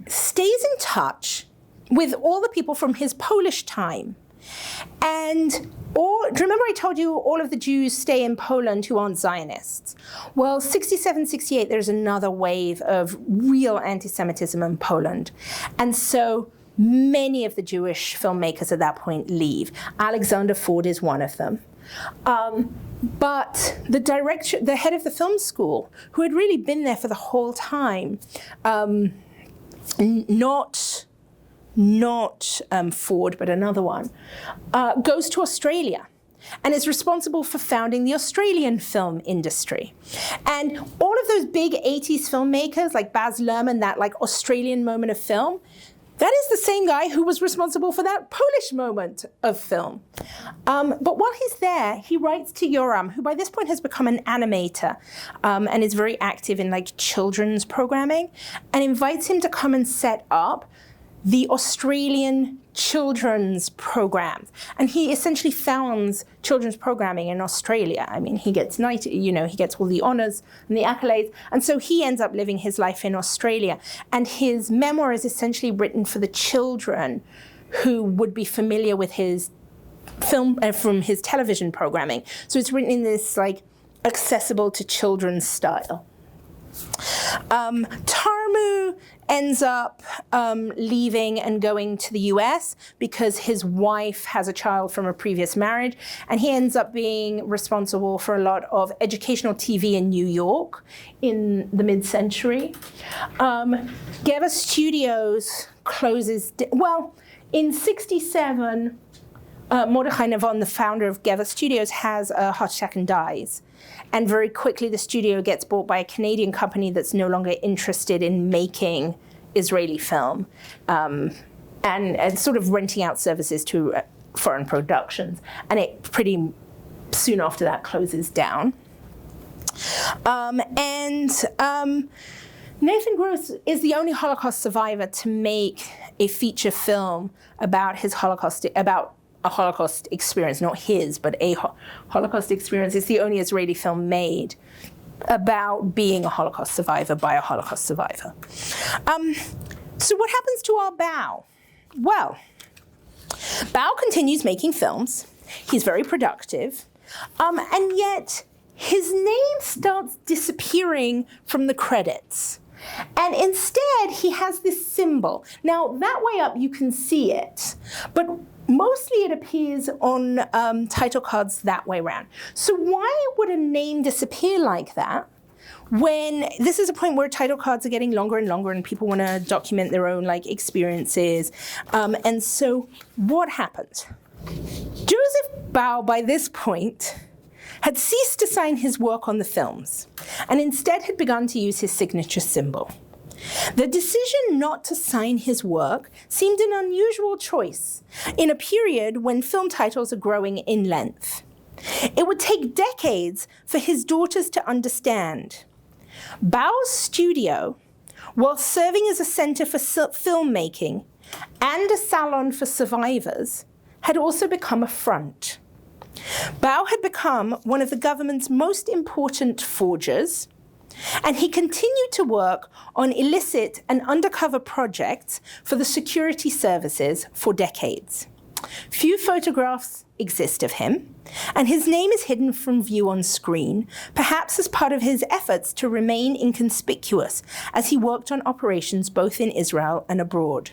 stays in touch with all the people from his Polish time. And do you remember I told you all of the Jews stay in Poland who aren't Zionists? Well, 67, 68, there's another wave of real anti-Semitism in Poland. And so many of the Jewish filmmakers at that point leave. Alexander Ford is one of them. But the head of the film school, who had really been there for the whole time, not Ford, but another one, goes to Australia and is responsible for founding the Australian film industry. And all of those big 80s filmmakers, like Baz Luhrmann, that like Australian moment of film, that is the same guy who was responsible for that Polish moment of film. But while he's there, he writes to Yoram, who by this point has become an animator and is very active in like children's programming, and invites him to come and set up the Australian children's programs. And he essentially founds children's programming in Australia. I mean, he gets he gets all the honors and the accolades. And so he ends up living his life in Australia. And his memoir is essentially written for the children who would be familiar with his film from his television programming. So it's written in this like accessible to children's style. Tarmu ends up leaving and going to the US because his wife has a child from a previous marriage, and he ends up being responsible for a lot of educational TV in New York in the mid-century. Geva Studios closes, in 67, Mordechai Navon, the founder of Geva Studios, has a heart attack and dies. And very quickly, the studio gets bought by a Canadian company that's no longer interested in making Israeli film and sort of renting out services to foreign productions. And it pretty soon after that closes down. Nathan Gross is the only Holocaust survivor to make a feature film about his about a Holocaust experience, not his, but a Holocaust experience. It's the only Israeli film made about being a Holocaust survivor by a Holocaust survivor. So what happens to our Bao? Well, Bao continues making films. He's very productive. And yet his name starts disappearing from the credits. And instead, he has this symbol. Now, that way up, you can see it. But mostly it appears on title cards that way around. So why would a name disappear like that when this is a point where title cards are getting longer and longer and people want to document their own like experiences? And so what happened? Joseph Bao, by this point, had ceased to sign his work on the films and instead had begun to use his signature symbol. The decision not to sign his work seemed an unusual choice in a period when film titles are growing in length. It would take decades for his daughters to understand. Bao's studio, while serving as a center for filmmaking and a salon for survivors, had also become a front. Bao had become one of the government's most important forgers, and he continued to work on illicit and undercover projects for the security services for decades. Few photographs exist of him, and his name is hidden from view on screen, perhaps as part of his efforts to remain inconspicuous as he worked on operations both in Israel and abroad.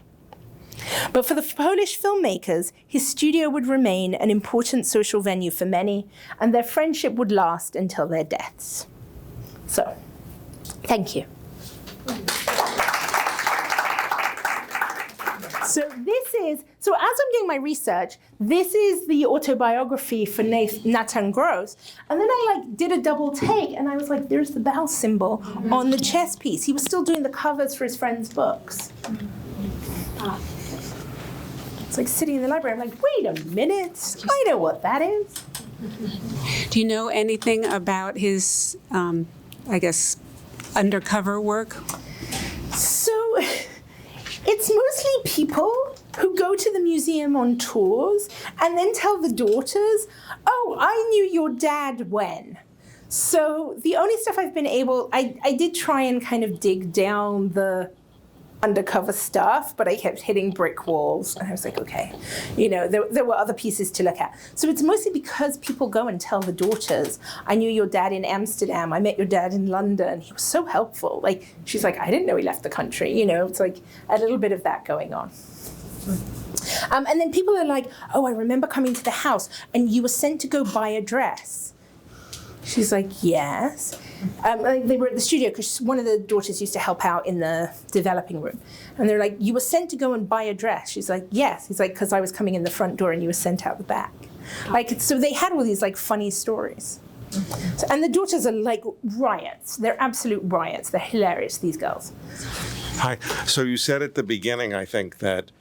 But for the Polish filmmakers, his studio would remain an important social venue for many, and their friendship would last until their deaths. So, thank you. So as I'm doing my research, this is the autobiography for Nathan Gross. And then I did a double take, and I was like, there's the Bao symbol on the chess piece. He was still doing the covers for his friends' books. It's like sitting in the library. I'm like, wait a minute. I know what that is. Do you know anything about his, undercover work? So it's mostly people who go to the museum on tours and then tell the daughters, oh, I knew your dad when. So the only stuff I've been able, I did try and kind of dig down the undercover stuff, but I kept hitting brick walls. And I was like, okay, there were other pieces to look at. So it's mostly because people go and tell the daughters, I knew your dad in Amsterdam, I met your dad in London, he was so helpful. Like, she's like, I didn't know he left the country. It's like a little bit of that going on. And then people are like, oh, I remember coming to the house and you were sent to go buy a dress. She's like, yes. They were at the studio because one of the daughters used to help out in the developing room. And they're like, you were sent to go and buy a dress. She's like, yes. He's like, because I was coming in the front door and you were sent out the back. So they had all these funny stories. And the daughters are like riots. They're absolute riots. They're hilarious, these girls. Hi. So you said at the beginning, I think, that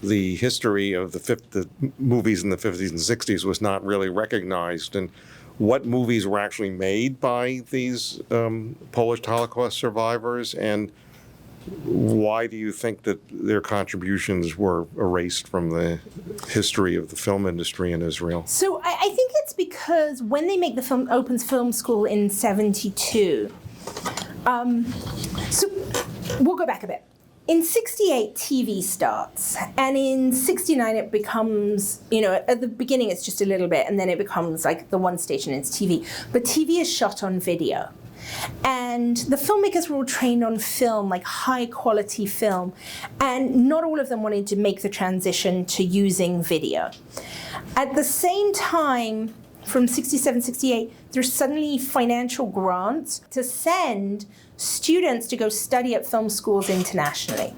the history of the movies in the 50s and 60s was not really recognized. And what movies were actually made by these Polish Holocaust survivors, and why do you think that their contributions were erased from the history of the film industry in Israel? So I think it's because when they make the film, opens film school in 72, so we'll go back a bit. In 68, TV starts, and in 69 it becomes, at the beginning it's just a little bit, and then it becomes like the one station, it's TV. But TV is shot on video. And the filmmakers were all trained on film, like high quality film, and not all of them wanted to make the transition to using video. At the same time, from 67, 68, there's suddenly financial grants to send students to go study at film schools internationally.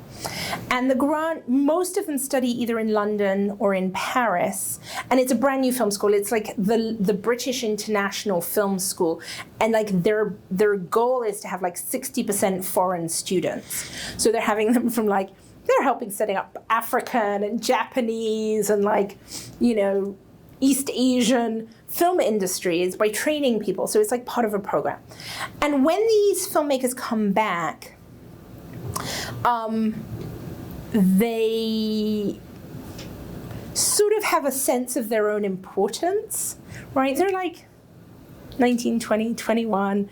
And the grant, most of them study either in London or in Paris, and it's a brand new film school. It's like the British International Film School, and their goal is to have 60% foreign students. So they're having them from they're helping setting up African and Japanese and East Asian film industries by training people. So it's part of a program. And when these filmmakers come back, they sort of have a sense of their own importance, right? They're 19, 20, 21.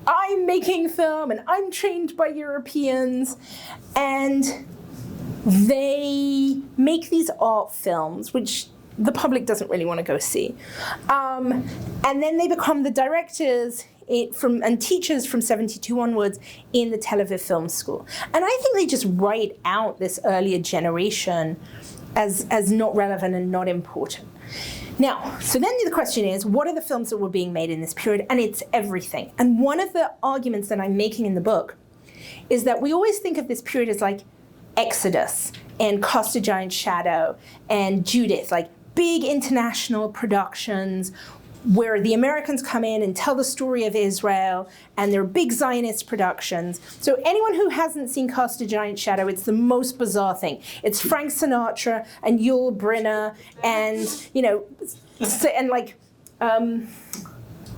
I'm making film and I'm trained by Europeans. And they make these art films, which the public doesn't really want to go see. And then they become the directors and teachers from 72 onwards in the Tel Aviv Film School. And I think they just write out this earlier generation as not relevant and not important. Now, so then the question is, what are the films that were being made in this period? And it's everything. And one of the arguments that I'm making in the book is that we always think of this period as Exodus and Cast a Giant Shadow and Judith, big international productions where the Americans come in and tell the story of Israel, and they're big Zionist productions. So anyone who hasn't seen Cast a Giant Shadow, it's the most bizarre thing. It's Frank Sinatra and Yul Brynner and,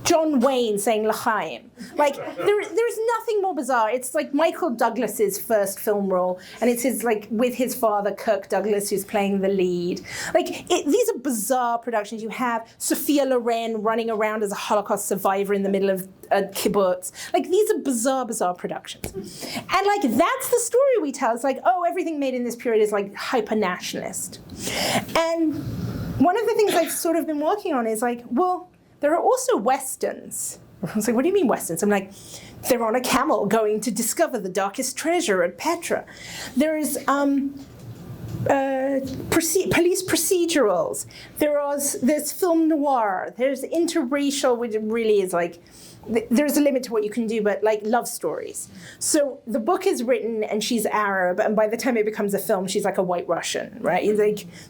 John Wayne saying L'chaim. There's nothing more bizarre. It's Michael Douglas's first film role, and it's with his father, Kirk Douglas, who's playing the lead. These are bizarre productions. You have Sophia Loren running around as a Holocaust survivor in the middle of a kibbutz. These are bizarre productions. And that's the story we tell. It's everything made in this period is hyper-nationalist. And one of the things I've sort of been working on is there are also Westerns. I was what do you mean Westerns? I'm they're on a camel going to discover the darkest treasure at Petra. There's police procedurals. There's film noir. There's interracial, which really is there's a limit to what you can do, but love stories. So the book is written and she's Arab, and by the time it becomes a film, she's a white Russian, right?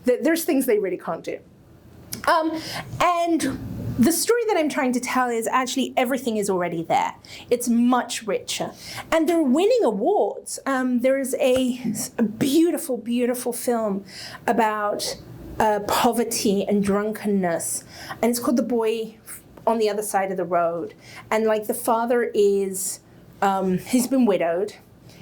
There's things they really can't do. And the story that I'm trying to tell is actually everything is already there. It's much richer. And they're winning awards. There is a beautiful, beautiful film about poverty and drunkenness, and it's called The Boy on the Other Side of the Road. And like the father is, he's been widowed,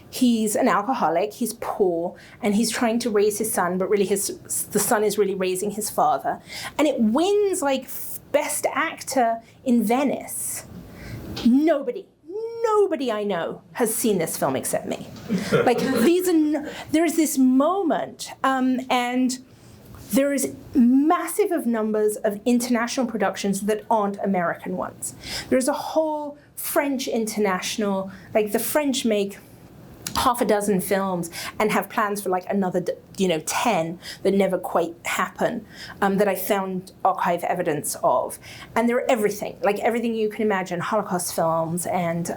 he's an alcoholic, he's poor, and he's trying to raise his son, but really the son is really raising his father. And it wins like Best Actor in Venice. Nobody I know has seen this film except me. Like there's this moment, and there is massive of numbers of international productions that aren't American ones. There's a whole French international, like the French make half a dozen films and have plans for like another 10 that never quite happen, that I found archive evidence of. And they're everything, like everything you can imagine, Holocaust films and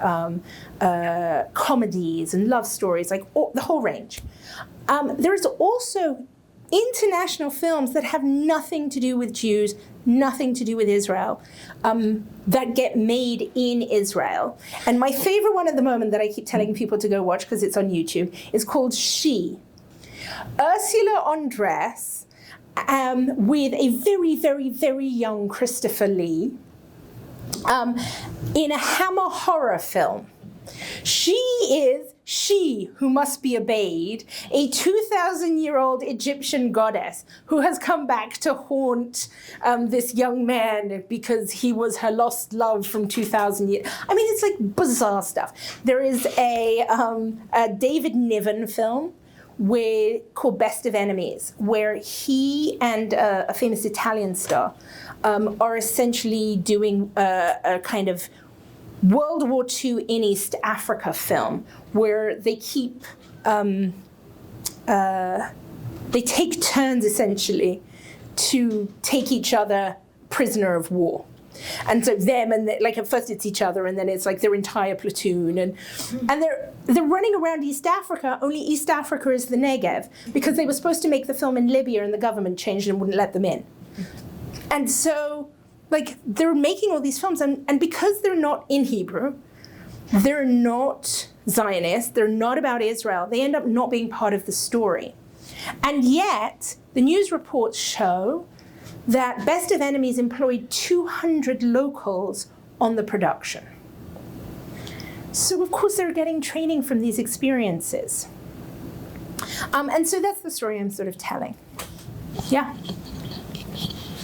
comedies and love stories, like the whole range. There's also international films that have nothing to do with Jews, nothing to do with Israel, that get made in Israel. And my favorite one at the moment that I keep telling people to go watch because it's on YouTube is called She. Ursula Andress with a very, very, very young Christopher Lee in a Hammer horror film. She is She Who Must Be Obeyed, a 2,000-year-old Egyptian goddess who has come back to haunt this young man because he was her lost love from 2,000 years. I mean, it's like bizarre stuff. There is a David Niven film called Best of Enemies, where he and a famous Italian star are essentially doing a kind of World War II in East Africa film, where they keep, they take turns essentially to take each other prisoner of war. And so them and like at first it's each other, and then it's like their entire platoon, and they're running around East Africa. Only East Africa is the Negev, because they were supposed to make the film in Libya, and the government changed and wouldn't let them in. And so, like, they're making all these films, and because they're not in Hebrew, they're not Zionist, they're not about Israel, they end up not being part of the story. And yet, the news reports show that Best of Enemies employed 200 locals on the production. So of course they're getting training from these experiences. And so that's the story I'm sort of telling. Yeah.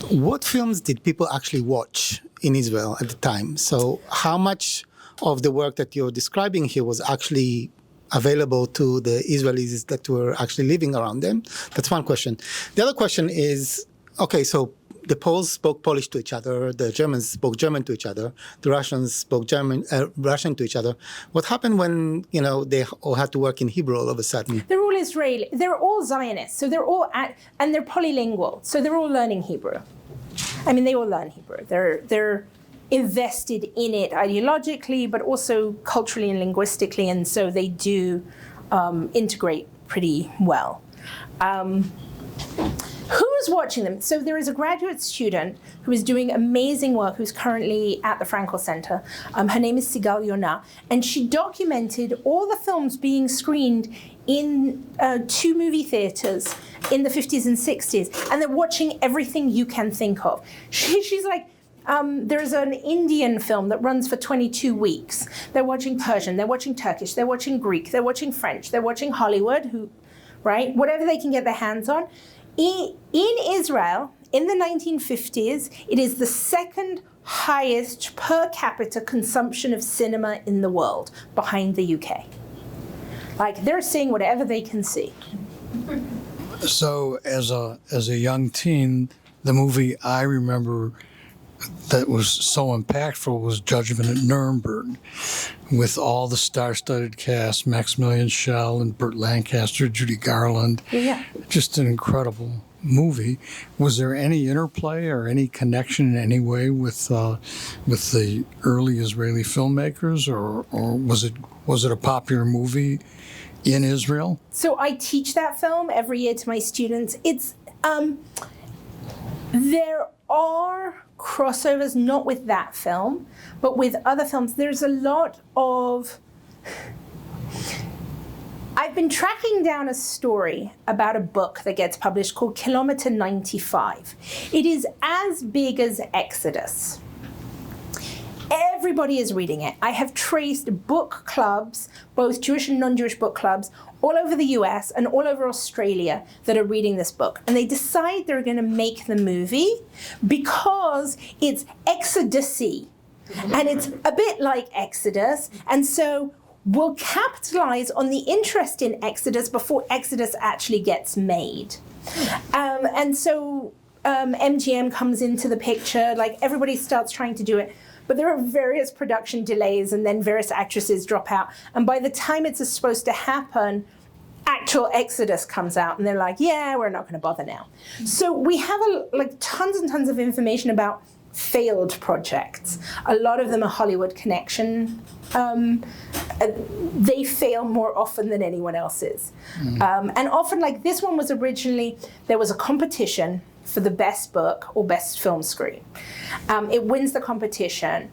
What films did people actually watch in Israel at the time? So how much of the work that you're describing here was actually available to the Israelis that were actually living around them? That's one question. The other question is, okay, so the Poles spoke Polish to each other, the Germans spoke German to each other, the Russians spoke Russian to each other. What happened when, they all had to work in Hebrew all of a sudden? They're all Israeli. They're all Zionists. So they're all, and they're polylingual. So they're all learning Hebrew. I mean, they all learn Hebrew. They're invested in it ideologically, but also culturally and linguistically, and so they do integrate pretty well. Who's watching them? So there is a graduate student who is doing amazing work, who's currently at the Frankel Center. Her name is Sigal Yonah, and she documented all the films being screened in 2 movie theaters in the 50s and 60s, and they're watching everything you can think of. She's like, there's an Indian film that runs for 22 weeks. They're watching Persian, they're watching Turkish, they're watching Greek, they're watching French, they're watching Hollywood, right? Whatever they can get their hands on. In Israel, in the 1950s, it is the second highest per capita consumption of cinema in the world, behind the UK. Like, they're seeing whatever they can see. So as a young teen, the movie I remember that was so impactful was Judgment at Nuremberg, with all the star-studded cast, Maximilian Schell and Burt Lancaster, Judy Garland. Yeah. Just an incredible movie. Was there any interplay or any connection in any way with the early Israeli filmmakers, or was it a popular movie in Israel? So I teach that film every year to my students. It's there are crossovers, not with that film, but with other films. There's a lot of, I've been tracking down a story about a book that gets published called Kilometer 95. It is as big as Exodus. Everybody is reading it. I have traced book clubs, both Jewish and non-Jewish book clubs, all over the US and all over Australia that are reading this book. And they decide they're going to make the movie because it's Exodus-y. And it's a bit like Exodus. And so we'll capitalize on the interest in Exodus before Exodus actually gets made. And so MGM comes into the picture, like everybody starts trying to do it. But there are various production delays and then various actresses drop out. And by the time it's supposed to happen, actual Exodus comes out and they're like, yeah, we're not going to bother now. So we have tons and tons of information about failed projects. A lot of them are Hollywood connection. They fail more often than anyone else's. And often, like this one was originally, there was a competition for the best book or best film screen. It wins the competition.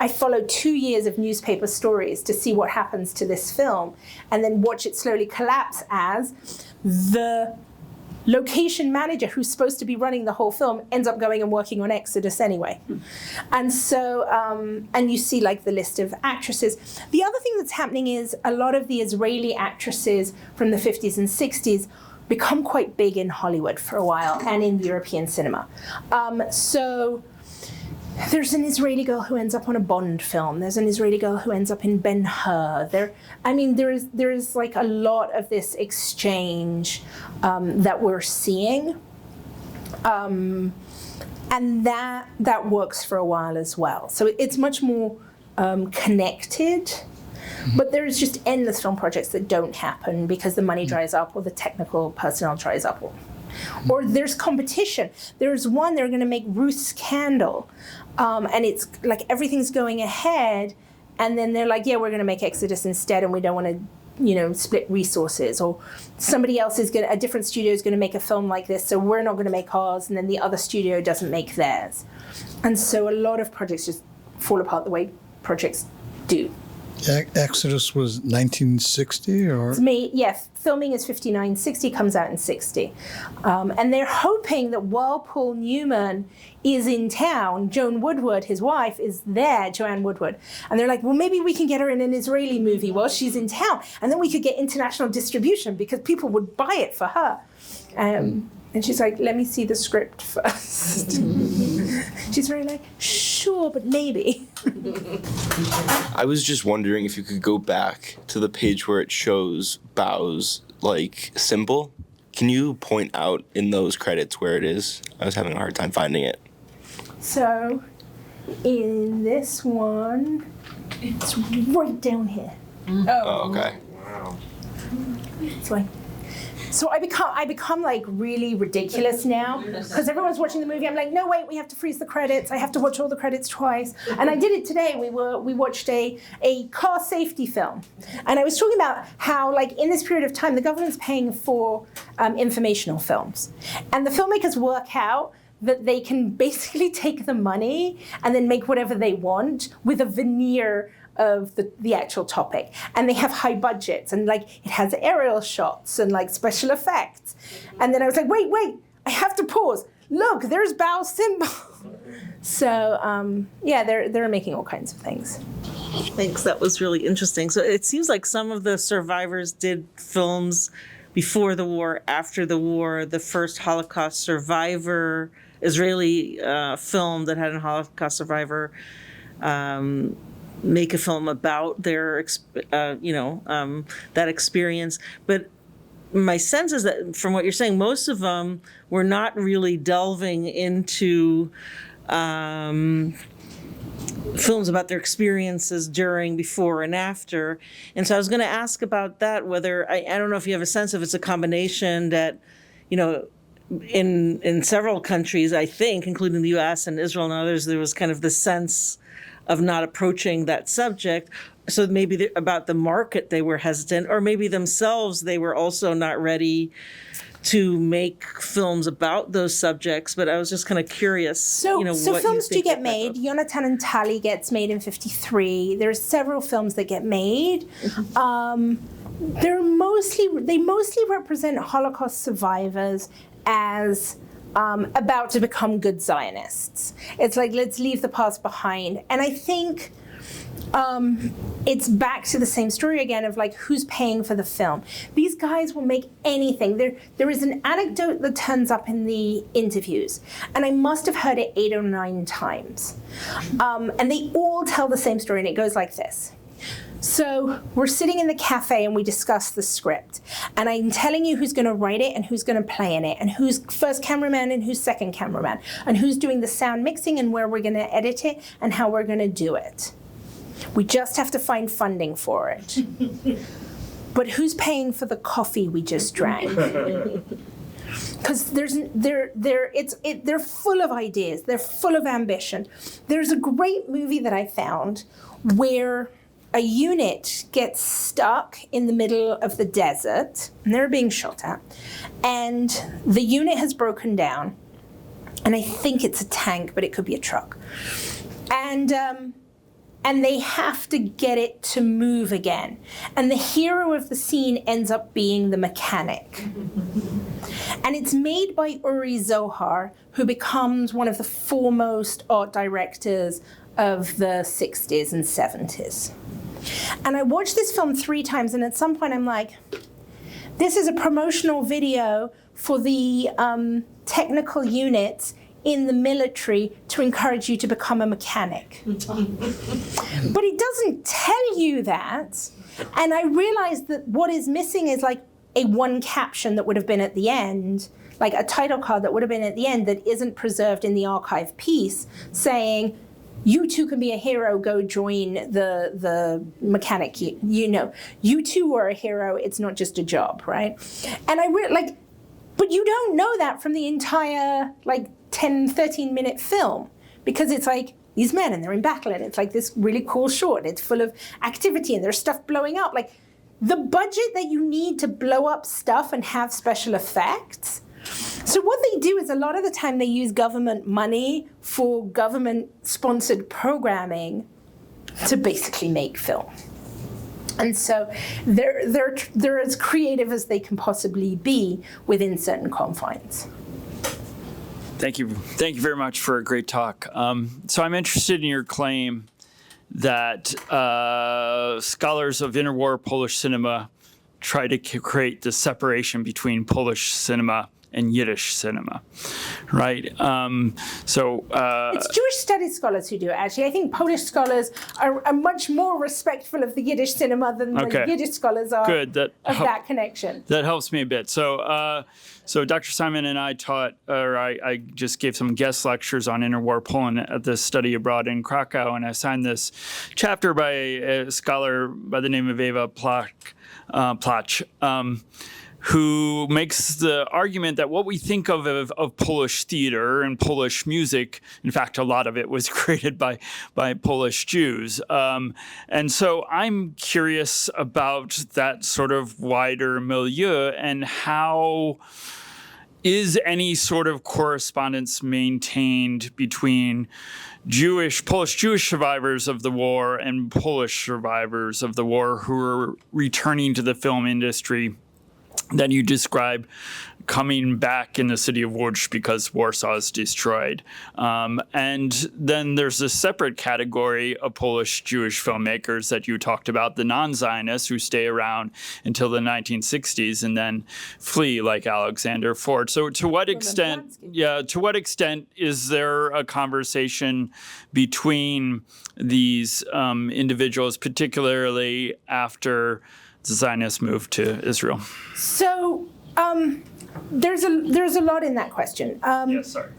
I follow 2 years of newspaper stories to see what happens to this film and then watch it slowly collapse as the location manager who's supposed to be running the whole film ends up going and working on Exodus anyway. And so, and you see like the list of actresses. The other thing that's happening is a lot of the Israeli actresses from the 50s and 60s become quite big in Hollywood for a while and in European cinema. So there's an Israeli girl who ends up on a Bond film. There's an Israeli girl who ends up in Ben-Hur. There is like a lot of this exchange that we're seeing. And that works for a while as well. So it's much more connected. But there's just endless film projects that don't happen because the money dries up or the technical personnel dries up. Or there's competition. There's one, they're going to make Ruth's Candle. And it's like everything's going ahead. And then they're like, yeah, we're going to make Exodus instead. And we don't want to, split resources. Or somebody else a different studio is going to make a film like this. So we're not going to make ours. And then the other studio doesn't make theirs. And so a lot of projects just fall apart the way projects do. Exodus was 1960 or? It's made, yes, filming is 59, 60 comes out in 60. And they're hoping that while Paul Newman is in town, Joan Woodward, his wife, is there, Joanne Woodward. And they're like, well, maybe we can get her in an Israeli movie while she's in town. And then we could get international distribution because people would buy it for her. And she's like, let me see the script first. She's very like, sure, but maybe. I was just wondering if you could go back to the page where it shows Bao's symbol. Can you point out in those credits where it is? I was having a hard time finding it. So in this one, it's right down here. Oh, okay. Wow. It's like, so I become like really ridiculous now because everyone's watching the movie. I'm like, no, wait, we have to freeze the credits. I have to watch all the credits twice. And I did it today. We watched a car safety film. And I was talking about how like in this period of time, the government's paying for informational films. And the filmmakers work out that they can basically take the money and then make whatever they want with a veneer of the actual topic. And they have high budgets and like it has aerial shots and like special effects. And then I was like, wait, I have to pause. Look, there's Bao's symbol. So yeah, they're making all kinds of things. Thanks, that was really interesting. So it seems like some of the survivors did films before the war, after the war. The first Holocaust survivor, Israeli film that had a Holocaust survivor make a film about their, that experience. But my sense is that from what you're saying, most of them were not really delving into films about their experiences during, before, and after. And so I was going to ask about that, whether, I don't know if you have a sense if it's a combination that, in several countries, I think, including the US and Israel and others, there was kind of the sense of not approaching that subject. So maybe about the market they were hesitant, or maybe themselves they were also not ready to make films about those subjects. But I was just kind of curious. So what films you do think get about made. that. Jonathan and Tali gets made in '53. There's several films that get made. They mostly represent Holocaust survivors as about to become good Zionists. It's like, let's leave the past behind. And I think it's back to the same story again of like, who's paying for the film? These guys will make anything. There is an anecdote that turns up in the interviews, and I must have heard it 8 or 9 times. And they all tell the same story, and it goes like this. So we're sitting in the cafe and we discuss the script, and I'm telling you who's going to write it and who's going to play in it, and who's first cameraman and who's second cameraman, and who's doing the sound mixing and where we're going to edit it and how we're going to do it. We just have to find funding for it. But who's paying for the coffee we just drank? Because they're full of ideas. They're full of ambition. There's a great movie that I found where a unit gets stuck in the middle of the desert, and they're being shot at, and the unit has broken down, and I think it's a tank, but it could be a truck, and they have to get it to move again, and the hero of the scene ends up being the mechanic. And it's made by Uri Zohar, who becomes one of the foremost art directors of the 60s and 70s. And I watched this film 3 times, and at some point I'm like, this is a promotional video for the technical units in the military to encourage you to become a mechanic. But it doesn't tell you that. And I realized that what is missing is like a one caption that would have been at the end, like a title card that would have been at the end that isn't preserved in the archive piece, saying, you too can be a hero, go join the mechanic, you too are a hero, it's not just a job, right? And but you don't know that from the entire 10, 13 minute film, because it's like these men and they're in battle, and it's like this really cool short, it's full of activity and there's stuff blowing up. Like the budget that you need to blow up stuff and have special effects. So what they do is a lot of the time they use government money for government-sponsored programming to basically make film. And so they're as creative as they can possibly be within certain confines. Thank you very much for a great talk. So I'm interested in your claim that scholars of interwar Polish cinema try to create the separation between Polish cinema and Yiddish cinema, right? It's Jewish studies scholars who do it, actually. I think Polish scholars are much more respectful of the Yiddish cinema than the Yiddish scholars are that connection. That helps me a bit. So Dr. Simon and I I just gave some guest lectures on interwar Poland at the study abroad in Krakow, and I assigned this chapter by a scholar by the name of Eva Plach, who makes the argument that what we think of Polish theater and Polish music, in fact, a lot of it was created by Polish Jews. And so I'm curious about that sort of wider milieu, and how is any sort of correspondence maintained between Polish Jewish survivors of the war and Polish survivors of the war who are returning to the film industry that you describe coming back in the city of Łódź because Warsaw is destroyed. And then there's a separate category of Polish Jewish filmmakers that you talked about, the non-Zionists who stay around until the 1960s and then flee, like Alexander Ford. So to what extent is there a conversation between these individuals, particularly after the Zionists moved to Israel? So there's a lot in that question. Yes, sorry.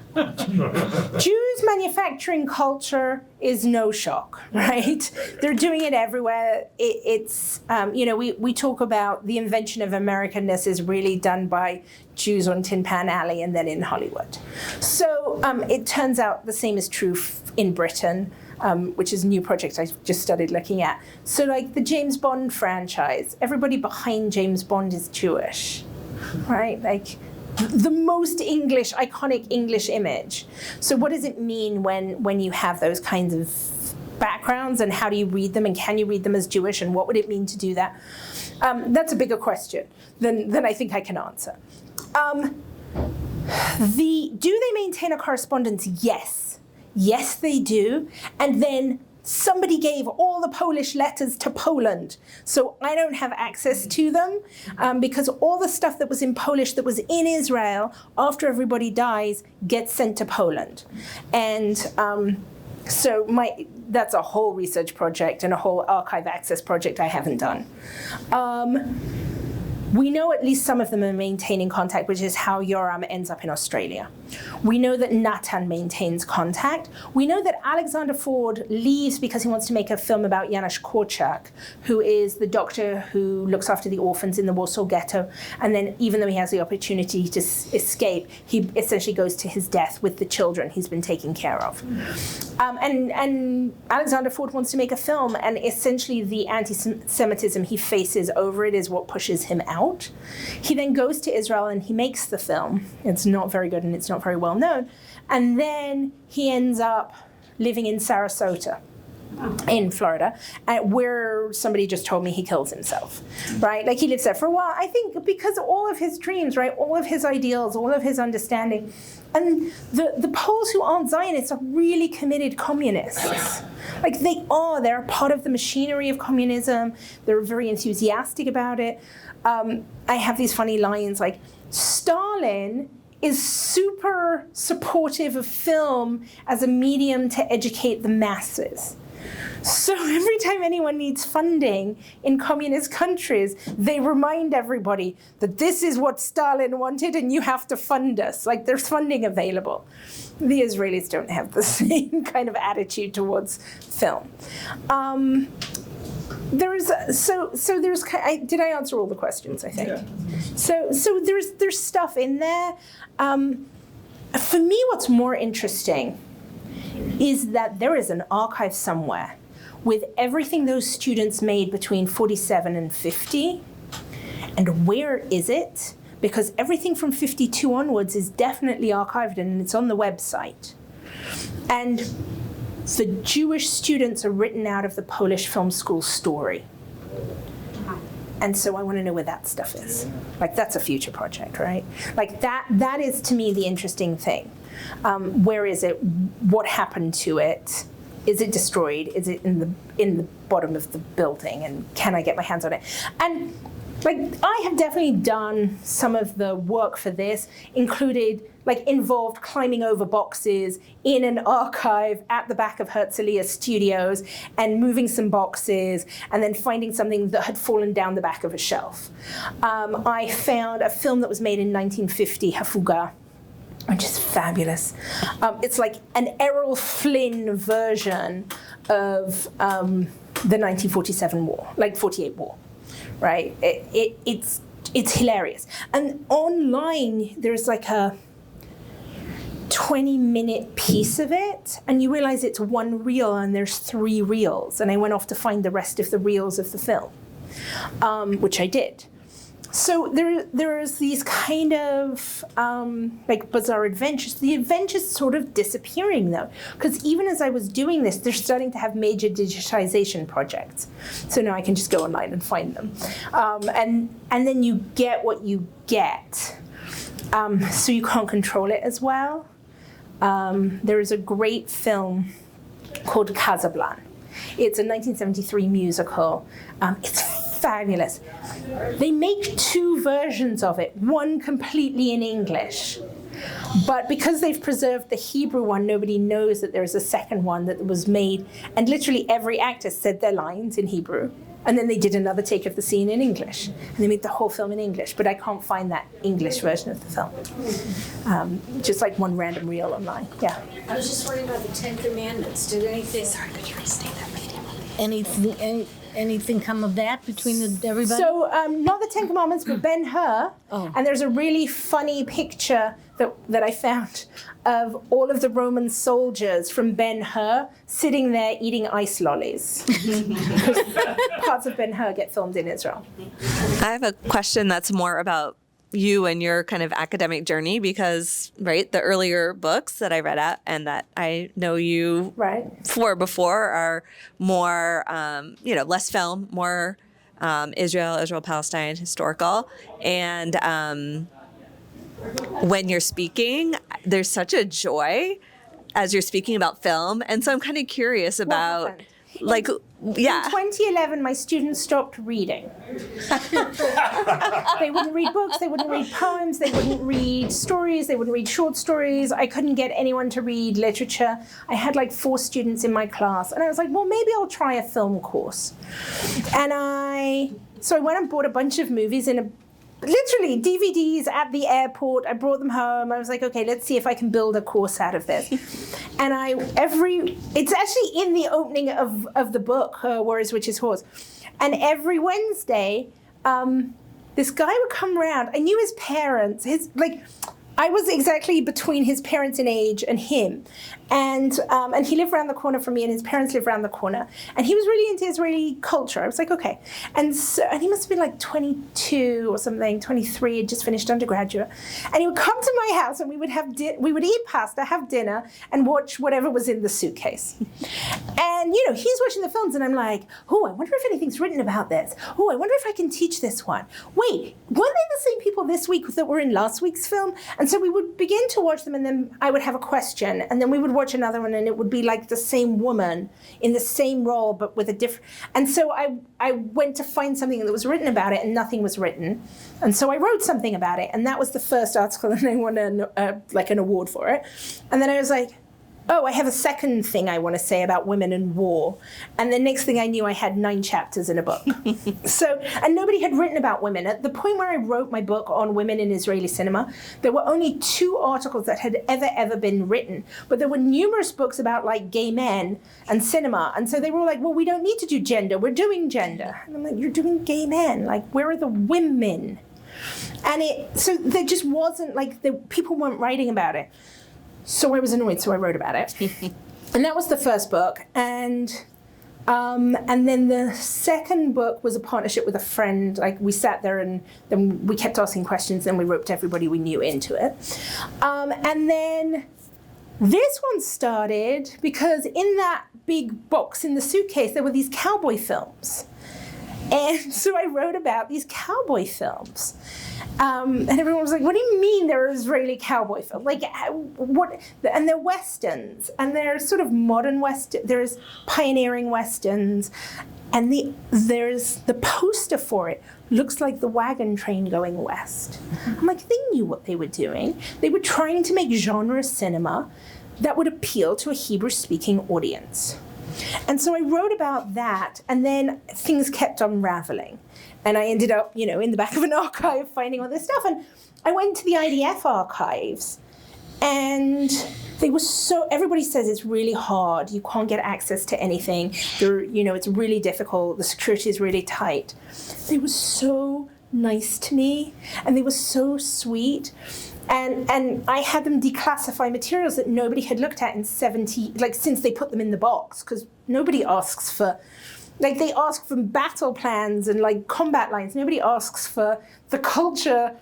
Jews' manufacturing culture is no shock, right? They're doing it everywhere. We talk about the invention of Americanness is really done by Jews on Tin Pan Alley and then in Hollywood. So it turns out the same is true in Britain. which is a new project I just started looking at. So like the James Bond franchise, everybody behind James Bond is Jewish, right? Like the most iconic English image. So what does it mean when you have those kinds of backgrounds, and how do you read them, and can you read them as Jewish, and what would it mean to do that? That's a bigger question than I think I can answer. Do they maintain a correspondence? Yes. Yes, they do. And then somebody gave all the Polish letters to Poland. So I don't have access to them because all the stuff that was in Polish that was in Israel after everybody dies gets sent to Poland. And so that's a whole research project and a whole archive access project I haven't done. We know at least some of them are maintaining contact, which is how Yoram ends up in Australia. We know that Natan maintains contact. We know that Alexander Ford leaves because he wants to make a film about Janusz Korczak, who is the doctor who looks after the orphans in the Warsaw Ghetto. And then even though he has the opportunity to escape, he essentially goes to his death with the children he's been taking care of. And Alexander Ford wants to make a film, and essentially the anti-Semitism he faces over it is what pushes him out. He then goes to Israel and he makes the film. It's not very good and it's not very well known. And then he ends up living in Sarasota in Florida, where somebody just told me he kills himself, right? Like he lives there for a while, I think because all of his dreams, right, all of his ideals, all of his understanding. And the Poles who aren't Zionists are really committed communists. Like they're part of the machinery of communism. They're very enthusiastic about it. I have these funny lines like, Stalin is super supportive of film as a medium to educate the masses. So every time anyone needs funding in communist countries, they remind everybody that this is what Stalin wanted and you have to fund us. Like there's funding available. The Israelis don't have the same kind of attitude towards film. Did I answer all the questions, I think? Yeah. So there's stuff in there. For me, what's more interesting is that there is an archive somewhere with everything those students made between 47 and 50. And where is it? Because everything from 52 onwards is definitely archived and it's on the website. And the Jewish students are written out of the Polish film school story. And so I want to know where that stuff is. Like that's a future project, right? Like that is to me the interesting thing. Where is it? What happened to it? Is it destroyed? Is it in the bottom of the building? And can I get my hands on it? And like I have definitely done some of the work for this, involved climbing over boxes in an archive at the back of Herzliya Studios and moving some boxes and then finding something that had fallen down the back of a shelf. I found a film that was made in 1950, Hafuga, which is fabulous. It's like an Errol Flynn version of the 1947 war, like 48 war, right? It's hilarious. And online, there's like a 20-minute piece of it, and you realize it's one reel and there's 3 reels. And I went off to find the rest of the reels of the film, which I did. So there's these kind of bizarre adventures. The adventures sort of disappearing though, because even as I was doing this, they're starting to have major digitization projects. So now I can just go online and find them, and then you get what you get. So you can't control it as well. There is a great film called Casablanca. It's a 1973 musical. It's fabulous. They make 2 versions of it, one completely in English. But because they've preserved the Hebrew one, nobody knows that there's a second one that was made. And literally every actor said their lines in Hebrew. And then they did another take of the scene in English. And they made the whole film in English. But I can't find that English version of the film. Just like one random reel online. Yeah. I was just wondering about the 10 Commandments. Did anything... Sorry, could you restate that? anything come of that between everybody? So, not the Ten Commandments, but Ben-Hur. Oh. And there's a really funny picture that I found of all of the Roman soldiers from Ben-Hur sitting there eating ice lollies. Parts of Ben-Hur get filmed in Israel. I have a question that's more about you and your kind of academic journey because, right, the earlier books that I read at and that I know you for before are more, less film, more Israel-Palestine historical. And when you're speaking, there's such a joy as you're speaking about film. And so I'm kind of curious about, like, In 2011, my students stopped reading. They wouldn't read books, they wouldn't read poems, they wouldn't read stories, they wouldn't read short stories. I couldn't get anyone to read literature. I had like 4 students in my class, and I was like, well, maybe I'll try a film course. So I went and bought a bunch of movies literally DVDs at the airport. I brought them home. I was like, okay, let's see if I can build a course out of this. And it's actually in the opening of the book, Warriors, Witches, Whores. And every Wednesday, this guy would come around. I knew his parents. I was exactly between his parents in age and him. And he lived around the corner from me, and his parents lived around the corner. And he was really into Israeli culture. I was like, okay. And he must have been like 22 or something, 23, had just finished undergraduate. And he would come to my house, and we would eat pasta, have dinner, and watch whatever was in the suitcase. And, he's watching the films, and I'm like, oh, I wonder if anything's written about this. Oh, I wonder if I can teach this one. Wait, weren't they the same people this week that were in last week's film? And so we would begin to watch them, and then I would have a question, and then we would watch another one, and it would be like the same woman in the same role, but with a different. And so I went to find something that was written about it, and nothing was written. And so I wrote something about it, and that was the first article, and I won an award for it. And then I was like, oh, I have a second thing I want to say about women and war. And the next thing I knew, I had 9 chapters in a book. And nobody had written about women. At the point where I wrote my book on women in Israeli cinema, there were only 2 articles that had ever been written. But there were numerous books about like gay men and cinema. And so they were like, well, we don't need to do gender. We're doing gender. And I'm like, you're doing gay men. Like, where are the women? And so there just wasn't people weren't writing about it. So I was annoyed, so I wrote about it. And that was the first book. And then the second book was a partnership with a friend. Like, we sat there and then we kept asking questions, and we roped everybody we knew into it. And then this one started because in that big box in the suitcase, there were these cowboy films. And so I wrote about these cowboy films. And everyone was like, what do you mean they're Israeli cowboy films? Like, what? And they're Westerns, and they're sort of modern Western. There's pioneering Westerns, and there's the poster for it looks like the wagon train going west. I'm like, they knew what they were doing. They were trying to make genre cinema that would appeal to a Hebrew-speaking audience. And so I wrote about that, and then things kept unraveling. And I ended up, in the back of an archive finding all this stuff. And I went to the IDF archives, and everybody says it's really hard. You can't get access to anything. It's really difficult. The security is really tight. They were so nice to me, and they were so sweet. And I had them declassify materials that nobody had looked at in since they put them in the box, because nobody asks for, they ask for battle plans and combat lines. Nobody asks for the culture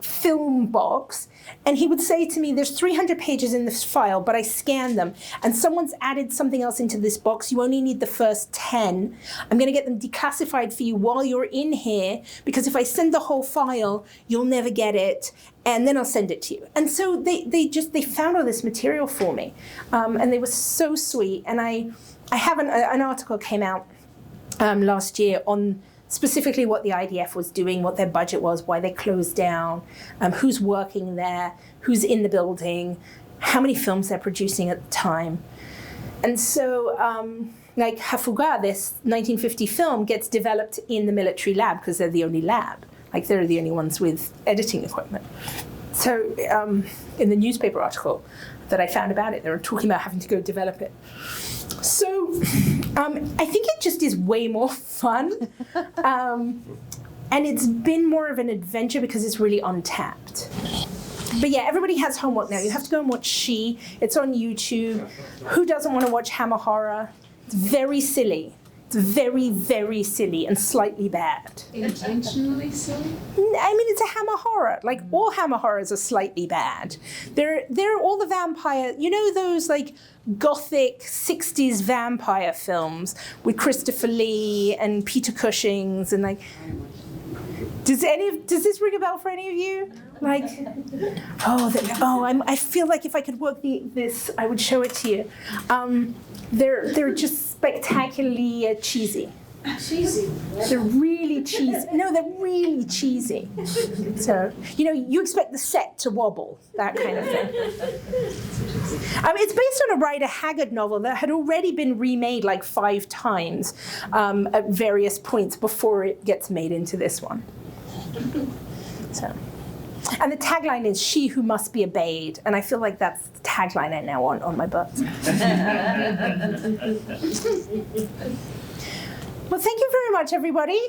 film box. And he would say to me, there's 300 pages in this file, but I scanned them, and someone's added something else into this box. You only need the first 10. I'm going to get them declassified for you while you're in here, because if I send the whole file, you'll never get it, and then I'll send it to you. And so they found all this material for me, and they were so sweet. And I have an article came out last year on specifically what the IDF was doing, what their budget was, why they closed down, who's working there, who's in the building, how many films they're producing at the time. And so, Hafuga, this 1950 film, gets developed in the military lab because they're the only lab. They're the only ones with editing equipment. So in the newspaper article that I found about it, they were talking about having to go develop it. So I think it just is way more fun. And it's been more of an adventure because it's really untapped. But yeah, everybody has homework now. You have to go and watch She. It's on YouTube. Who doesn't want to watch Hammer Horror? It's very silly. It's very, very silly and slightly bad. Intentionally silly? I mean, it's a Hammer Horror. Like, all Hammer Horrors are slightly bad. They're all the vampire, you know those, like, gothic 60s vampire films with Christopher Lee and Peter Cushing's and, like, does this ring a bell for any of you? Like, I feel like if I could work this, I would show it to you. They're just spectacularly cheesy. Cheesy. They're really cheesy. No, they're really cheesy. So, you know, you expect the set to wobble, that kind of thing. It's based on a Rider Haggard novel that had already been remade like 5 times at various points before it gets made into this one. So, and the tagline is "She who must be obeyed," and I feel like that's the tagline I now want on my book. Well, thank you very much, everybody.